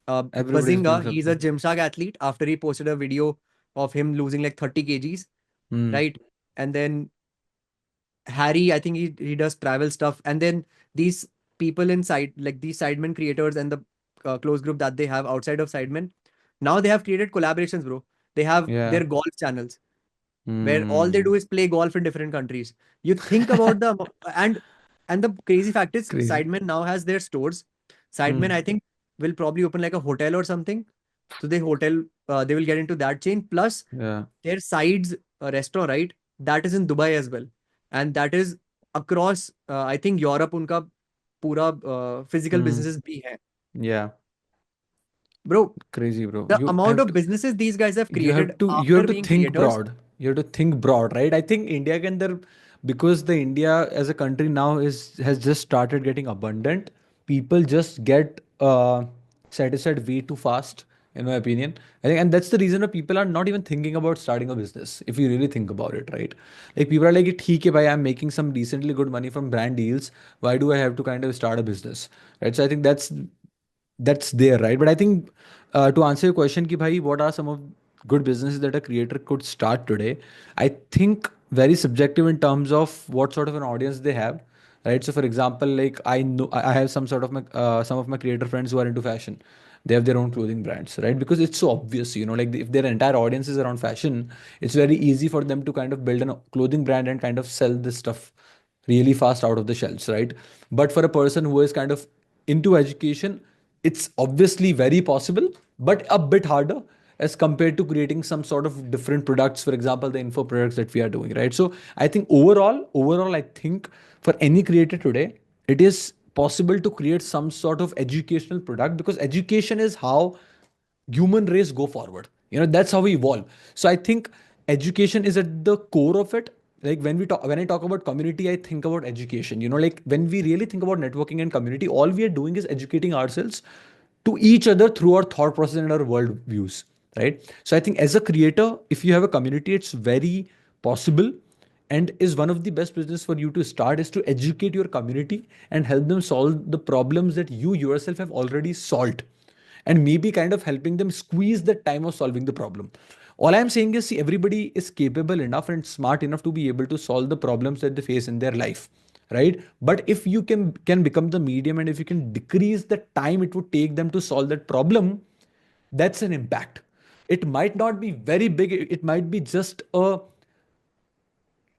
Everybody's doing Bazinga, he's a something. Gymshark athlete after he posted a video of him losing like 30 kgs, Hmm. right? And then Harry, I think he does travel stuff. And then these people inside, like these Sidemen creators and the close group that they have outside of Sidemen, now they have created collaborations, bro. They have Yeah. their golf channels where all they Hmm. do is play golf in different countries. You think about and the crazy fact is Crazy. Sidemen now has their stores. Hmm. Sidemen, I think, will probably open like a hotel or something. So they will get into that chain. Plus Yeah. their sides restaurant, right? That is in Dubai as well, and that is across. I think Europe. उनका पूरा physical Hmm. businesses भी है, Yeah. bro. Crazy, bro. The You amount have of businesses these guys have you have created to you have after to being think creators. broad. You have to think broad, right? I think India can there, because the India as a country now is has just started getting abundant. People just get satisfied way too fast, in my opinion. I think, and that's the reason why people are not even thinking about starting a business. If you really think about it, right? Like people are like, "ठीक है भाई, I'm making some decently good money from brand deals. Why do I have to kind of start a business?" Right? So I think that's there, right? But I think to answer your question, ki bhai, what are some of good businesses that a creator could start today? I think very subjective in terms of what sort of an audience they have, right? So, for example, like I know I have some of my creator friends who are into fashion. They have their own clothing brands, right? Because it's so obvious, like if their entire audience is around fashion, it's very easy for them to kind of build a clothing brand and kind of sell this stuff really fast out of the shelves, right? But for a person who is kind of into education, it's obviously very possible, but a bit harder as compared to creating some sort of different products, for example, the info products that we are doing, right? So I think overall, I think for any creator today, it is possible to create some sort of educational product, because education is how human race go forward. That's how we evolve. So I think education is at the core of it. Like when I talk about community, I think about education. Like when we really think about networking and community, all we are doing is educating ourselves to each other through our thought process and our world views, right? So I think as a creator, if you have a community, it's very possible, and is one of the best business for you to start is to educate your community and help them solve the problems that you yourself have already solved, and maybe kind of helping them squeeze the time of solving the problem. All I'm saying is, see, everybody is capable enough and smart enough to be able to solve the problems that they face in their life, right? But if you can become the medium, and if you can decrease the time it would take them to solve that problem, that's an impact. It might not be very big, it might be just a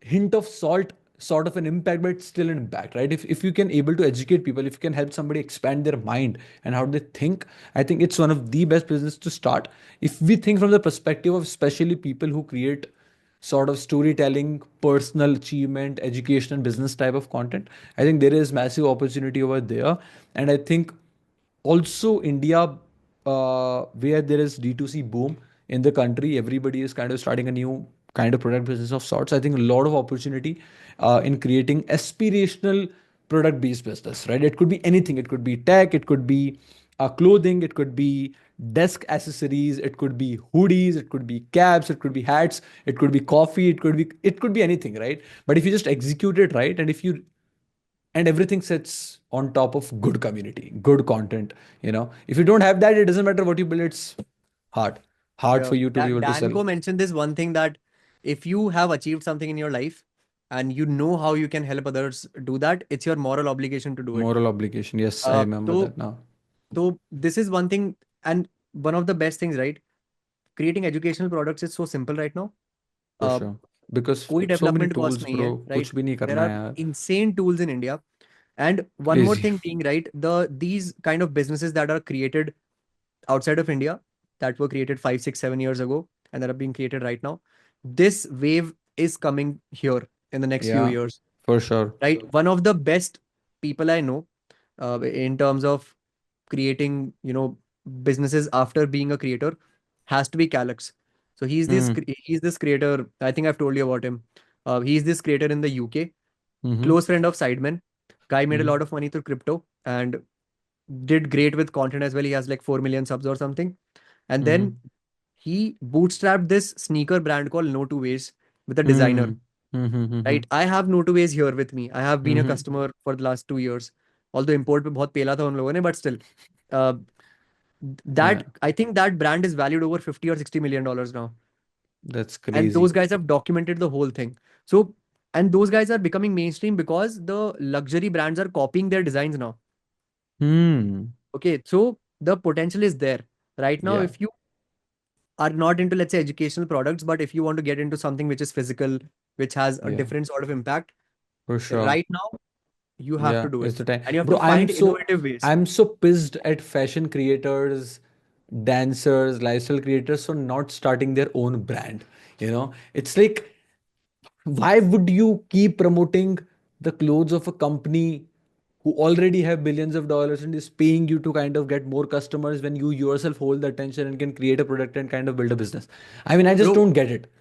hint of salt sort of an impact, but it's still an impact, right? If you can able to educate people, if you can help somebody expand their mind and how they think, I think it's one of the best business to start. If we think from the perspective of especially people who create sort of storytelling, personal achievement, educational, business type of content, I think there is massive opportunity over there. And I think also India, where there is D2C boom in the country, everybody is kind of starting a new kind of product business of sorts. I think a lot of opportunity in creating aspirational product based business, right? It could be anything. It could be tech, it could be clothing, it could be desk accessories, it could be hoodies, it could be caps, it could be hats, it could be coffee, it could be anything, right? But if you just execute it right, and everything sits on top of good community, good content, if you don't have that, it doesn't matter what you build, it's hard hard Yeah. for you to be able to sell. Danko mentioned this one thing that if you have achieved something in your life and you know how you can help others do that, it's your moral obligation to do it. Moral obligation, yes, I Uh, remember so that now. so this is one thing, and one of the best things, right? Creating educational products is so simple right now. For Uh, sure, because कोई so many development cost tools, नहीं bro, है, कुछ right? भी नहीं There करना are है यार. insane tools in India. And one more Crazy. thing being, right, these kind of businesses that are created outside of India, that were created 5, 6, 7 years ago and that are being created right now, this wave is coming here in the next few Yeah, years, for sure. right? One of the best people I know in terms of creating, businesses after being a creator has to be Calix. So Hmm. he's this creator. I think I've told you about him. He's this creator in the UK, Mm-hmm. close friend of Sidemen. Guy made a Mm-hmm. lot of money through crypto and did great with content as well. He has like 4 million subs or something. And then Mm-hmm. he bootstrapped this sneaker brand called No Two Ways with a designer, Mm-hmm. Mm-hmm. right? I have No Two Ways here with me. I have been a Mm-hmm. customer for the last 2 years. Although import पे बहुत पेला था उन लोगों ने, but still, uh, Yeah, that I think that brand is valued over 50 or 60 million dollars now. that's And those crazy. guys have documented the whole thing. So, and those guys are becoming mainstream because the luxury brands are copying their designs now. Hmm. Okay, so the potential is there. Right now, Yeah, if you are not into, let's say, educational products, but if you want to get into something which is physical, which has a yeah, different sort of impact, for sure. right now, you have Yeah, to do it. it's the time. And you have Bro, to find innovative ways. I'm so pissed at fashion creators, dancers, lifestyle creators for not starting their own brand. It's like, why would you keep promoting the clothes of a company who already have billions of dollars and is paying you to kind of get more customers when you yourself hold the attention and can create a product and kind of build a business? I mean, I just Bro, don't get it.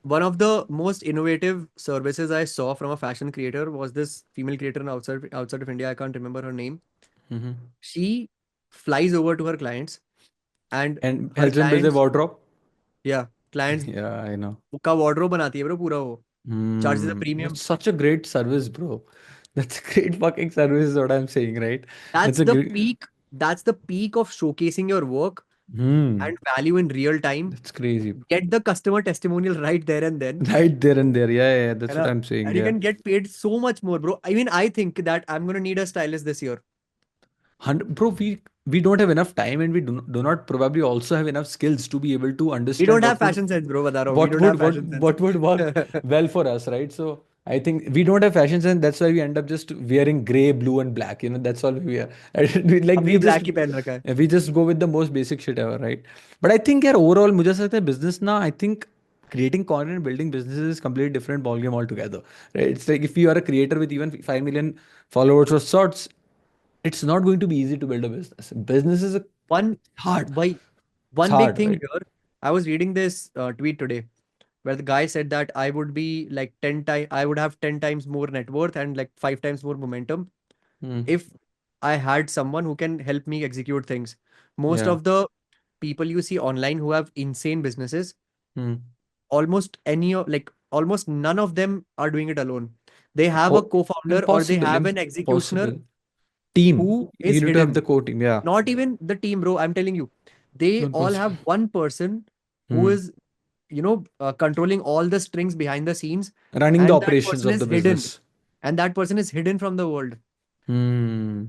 one of the most innovative services I saw from a fashion creator was this female creator in outside of India. I can't remember her name. Mhm. She flies over to her clients and And her helps them build a clients, wardrobe. yeah, clients Yeah, I know. का wardrobe बनाती है bro पूरा वो. Charges a That's premium. such a great service, bro. That's a great fucking service, is what I'm saying, right? That's That's a the great. peak. That's the peak of showcasing your work Hmm. and value in real time. That's crazy. Get the customer testimonial right there and then. Right there and there. Yeah, yeah, yeah, that's And, what uh, I'm saying. and you Yeah. can get paid so much more, bro. I mean, I think that I'm gonna need a stylist this year. Bro, we don't have enough time and we do not probably also have enough skills to be able to We don't understand have fashion sense, bro. बता रहा हूँ. We what don't would have what fashion sense. what would work well for us, right? So I think we don't have fashion sense. That's why we end up just wearing gray, blue, and black. That's all we wear. Like अभी black ही पहन रखा है. we just go with the most basic shit ever, right? But I think, yeah, overall, मुझे ऐसा लगता है business ना, I think creating content and building businesses is completely different ballgame altogether, right? It's like if you are a creator with even 5 million followers or sorts, it's not going to be easy to build a business. Business is One, hard. why, It's one big hard, thing right? here. I was reading this tweet today where the guy said that I would be like 10 times, I would have 10 times more net worth and like 5 times more momentum Hmm. if I had someone who can help me execute things. Most Yeah. of the people you see online who have insane businesses, Hmm. almost none of them are doing it alone. They have a Oh, co-founder or they impossible, have an executioner impossible. Team. who You is need to have the hidden. core team. Yeah. Not even the team, bro. I'm telling you, they Not all possible. have one person who Hmm. is, controlling all the strings behind the scenes, Running the and that operations person of is the hidden, business. and that person is hidden from the world. Hmm.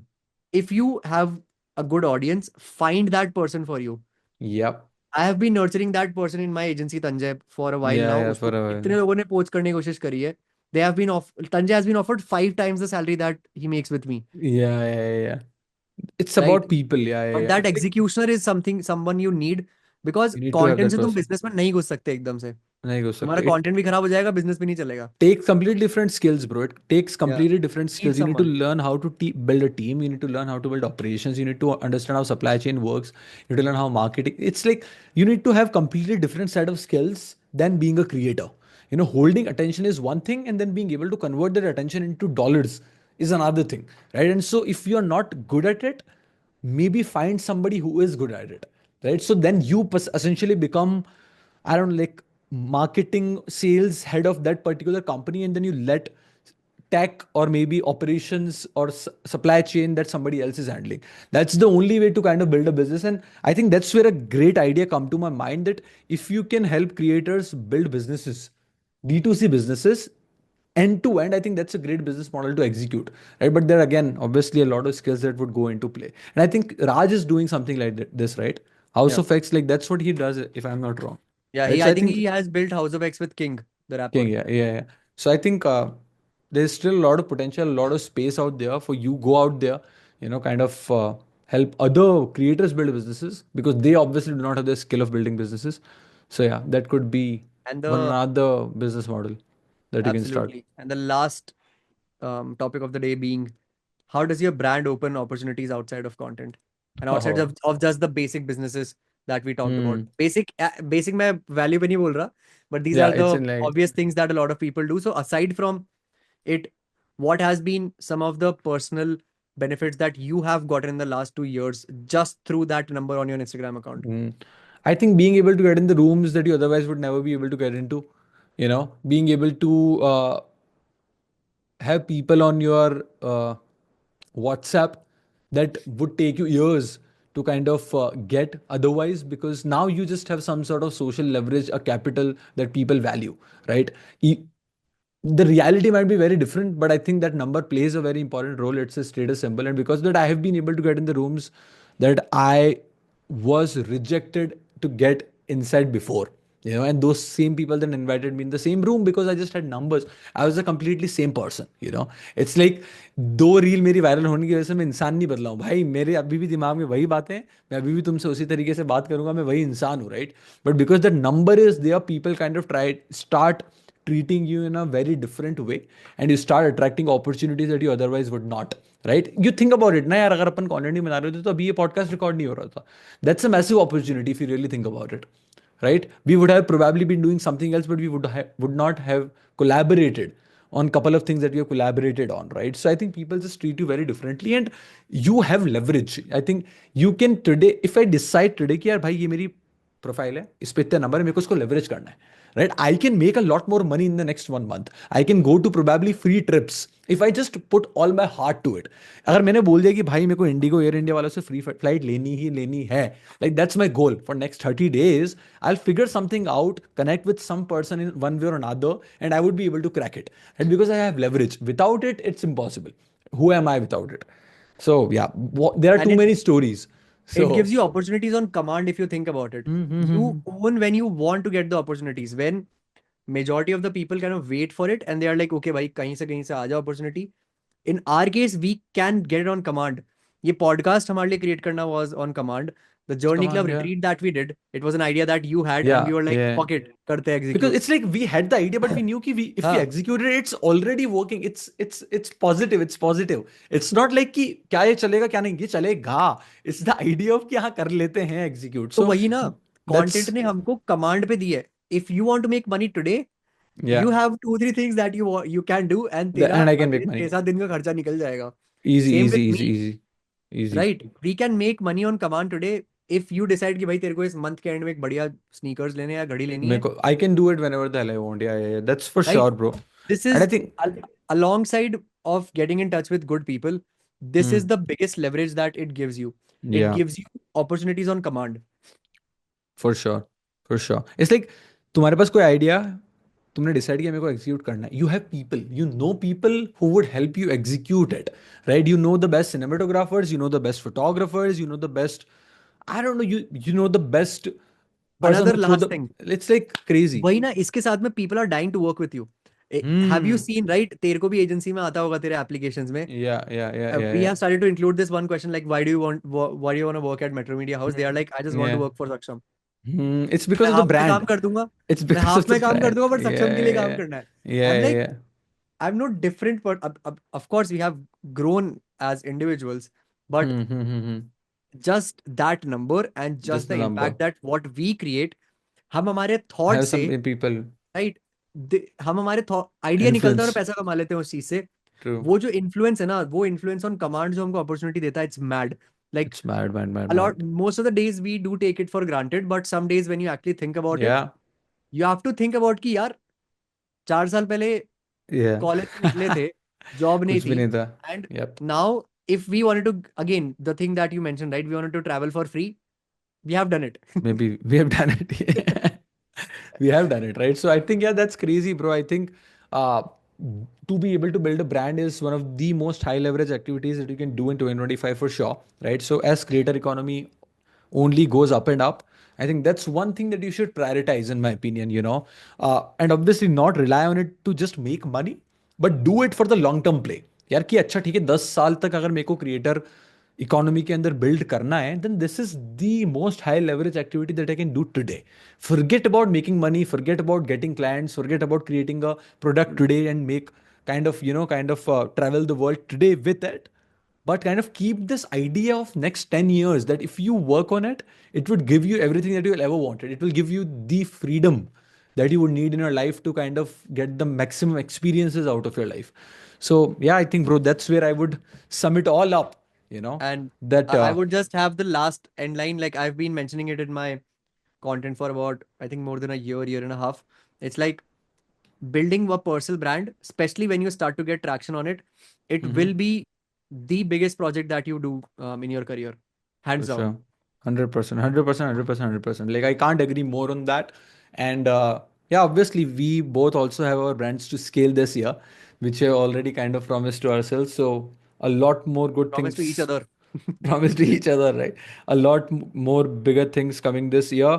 If you have a good audience, find that person for you. Yep. I have been nurturing that person in my agency Tanjay for a while Yeah, now. yeah, for उसको a इतने while. लोगों ने पोच करने की कोशिश करी है. Tanjay has been offered 5 times the salary that he makes with me, Yeah, yeah, yeah, yeah. It's right? about people. Yeah, yeah, But yeah. that It's like executioner is someone you need because you need to have content that से तुम person. business में नहीं घुस सकते एकदम से. नहीं हो तुम्हारा सकता. It content भी खराब हो जाएगा, business भी नहीं चलेगा. takes completely different skills, bro. It takes Yeah, completely different need skills. You need to someone. learn how to build a team. You need to learn how to build operations. You need to understand how supply chain works. You need to learn how marketing. It's like you need to have completely different set of skills than being a creator. Holding attention is one thing, and then being able to convert that attention into dollars is another thing, right? And so if you're not good at it, maybe find somebody who is good at it, right? So then you essentially become, I don't know, like marketing sales head of that particular company, and then you let tech or maybe operations or supply chain that somebody else is handling. That's the only way to kind of build a business. And I think that's where a great idea come to my mind, that if you can help creators build businesses, D2C businesses, end to end, I think that's a great business model to execute, right? But there again, obviously, a lot of skills that would go into play. And I think Raj is doing something like this, right? House Yeah. of X, like that's what he does, if I'm not wrong, Yeah, right? he So I I think think he has built House of X with King, the King, rapper. yeah. So I think there's still a lot of potential, a lot of space out there for you. Go out there, kind of help other creators build businesses, because they obviously do not have the skill of building businesses. So yeah, that could be And one the another business model that you can start. Absolutely. And the last topic of the day being, how does your brand open opportunities outside of content and outside Oh. of just the basic businesses that we talked about? Hmm. Basic मैं value पे नहीं बोल रहा, but these Yeah, are it's the in like. obvious things that a lot of people do. So aside from it, what has been some of the personal benefits that you have gotten in the last 2 years just through that number on your Instagram account? Mm. I think being able to get in the rooms that you otherwise would never be able to get into, being able to have people on your WhatsApp that would take you years to kind of get otherwise, because now you just have some sort of social leverage, a capital that people value, right? E- the reality might be very different, but I think that number plays a very important role. It's a status symbol, and because of that, I have been able to get in the rooms that I was rejected to get inside before. And those same people then invited me in the same room because I just had numbers. I was a completely same person. It's like दो reel मेरी viral होने की वजह से मैं इंसान नहीं बदला हूँ भाई, मेरे अभी भी दिमाग में वही बातें हैं, मैं अभी भी तुमसे उसी तरीके से बात करूंगा, मैं वही इंसान हूँ, right? But because the number is there, people kind of try start treating you in a very different way, and you start attracting opportunities that you otherwise would not, right? You think about it ना यार, अगर अपन content नहीं बना रहे होते तो अभी ये पॉडकास्ट रिकॉर्ड नहीं हो रहा था. That's a massive opportunity if you really think about it, right? We would have probably been doing something else, but we would not have collaborated on couple of things that we have collaborated on, right? So I think people just treat you very differently, and you have leverage. I think you can today, if I decide today कि यार भाई ये मेरी profile है, इस पे इतने number है, मेरे को इसको लेवरेज करना है, right? I can make a lot more money in the next 1 month. I can go to probably free trips if I just put all my heart to it. अगर मैंने बोल दिया कि भाई मेरे को इंडिगो एयर इंडिया वालों से फ्री फ्लाइट लेनी ही लेनी है, like that's my goal for next 30 days, I'll figure something out, connect with some person in one way or another, and I would be able to crack it, and because I have leverage. Without it, it's impossible. Who am I without it? So yeah, there are And too many stories. So it gives you opportunities on command if you think about it. You mm-hmm. own when you want to get the opportunities. When majority of the people kind of wait for it and they are like, okay, भाई कहीं से आ जाओ opportunity. In our case, we can get it on command. ये podcast हमारे लिए create करना was on command. The Journey Come on, Club yeah. retreat that we did, it was an idea that you had, and Yeah, we were like, yeah. fuck it, करते हैं, Because execute. it's like we had the idea, but we knew कि if we हाँ, executed it, it's already working. It's positive. It's positive. It's not like कि क्या ये चलेगा क्या नहीं, ये चलेगा. It's the idea of कि हाँ कर लेते हैं execute. तो So वही ना, that's content ने हमको command पे दी है. If you want to make money today, yeah. you have 2 3 things that you can do, and तेरा And I can make अगले money. 6 7 दिन का खर्चा निकल जाएगा. Easy, Same easy, with easy, me, easy, easy. right? We can make money on command today if you decide कि भाई तेरे को इस month के end में एक बढ़िया sneakers लेने या घड़ी लेनी है, I can do it whenever the hell I want. Yeah. That's for right? sure, bro. This And I is think alongside of getting in touch with good people. This is hmm, the biggest leverage that it gives you. It yeah, gives you opportunities on command. for sure, for sure. It's like तुम्हारे पास कोई idea, तुमने decide किया मेरे को execute करना है, you have people, you know people who would help you execute it, right? You know the best cinematographers, you know the best photographers, you know the best, I don't know, you know the best person Another who throw last the, thing, it's like crazy. वही ना, इसके साथ में people are dying to work with you. Have you Hmm. seen, right? तेरे को भी agency में आता होगा तेरे applications में. We Yeah. have started to include this one question like, why do you want to work at Metro Media House? They are like, I just want to Yeah. work for Saksham. It's मैं because of the half में काम brand. कर दूंगा, It's मैं because of half the में काम कर brand. दूंगा, but सक्षम के लिए काम Yeah. करना है. I'm Yeah. like, Yeah. I'm not different, but of course we have grown as individuals, but Hmm. just that number and just Just the the number. impact that what we create, हम हमारे I thought have से, some people. Right, हम हमारे idea निकलता है और Influence. पैसा कमा लेते हैं उस चीज से. True. वो जो इन्फ्लुएंस है ना, वो इन्फ्लुएंस ऑन कमांड जो हमको अपॉर्चुनिटी देता है, it's mad. Like It's mad, mad, mad, a lot, mad. most of the days we do take it for granted, but some days when you actually think about it, Yeah, you have to think about कि यार 4 साल पहले yeah. College से निकले थे, job नहीं कुछ भी थी, नहीं था. And Yep. Now if we wanted to, again the thing that you mentioned, right, we wanted to travel for free, we have done it. Maybe we have done it. We have done it, right? So I think, yeah, that's crazy, bro. I think uh, to be able to build a brand is one of the most high leverage activities that you can do in 2025 for sure, right? So as creator economy only goes up and up, I think that's one thing that you should prioritize, in my opinion, and obviously not rely on it to just make money, but do it for the long term play. यार कि अच्छा ठीक है 10 साल तक अगर मेरे को क्रिएटर इकोनॉमी के अंदर बिल्ड करना है, then this is the most high leverage activity that I can do today. Forget about making money, forget about getting clients, forget about creating a product today and make travel the world today with it, but kind of keep this idea of next 10 years that if you work on it, it would give you everything that you will ever wanted. It will give you the freedom that you would need in your life to kind of get the maximum experiences out of your life. So yeah, I think, bro, that's where I would sum it all up, And that I would just have the last end line, like I've been mentioning it in my content for about, I think, more than a year and a half. It's like building a personal brand, especially when you start to get traction on it, it will Mhm. be the biggest project that you do in your career, For hands down. sure. 100%, 100%, 100%, 100%. Like, I can't agree more on that. And yeah, obviously, we both also have our brands to scale this year, which we already kind of promised to ourselves. So, a lot more good Promise to each things other. promised to each other, right? A lot more bigger things coming this year.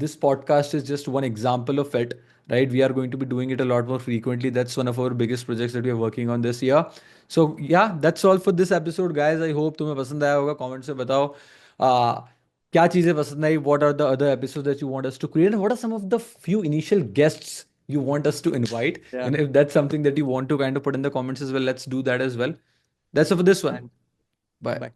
This podcast is just one example of it, right? We are going to be doing it a lot more frequently. That's one of our biggest projects that we are working on this year. So yeah, that's all for this episode, guys. I hope तुम्हें पसंद आया होगा. Comment से बताओ क्या चीजें पसंद आई. What are the other episodes that you want us to create, and what are some of the few initial guests you want us to invite? Yeah. And if that's something that you want to kind of put in the comments as well, let's do that as well. That's all for this one. And Bye. bye.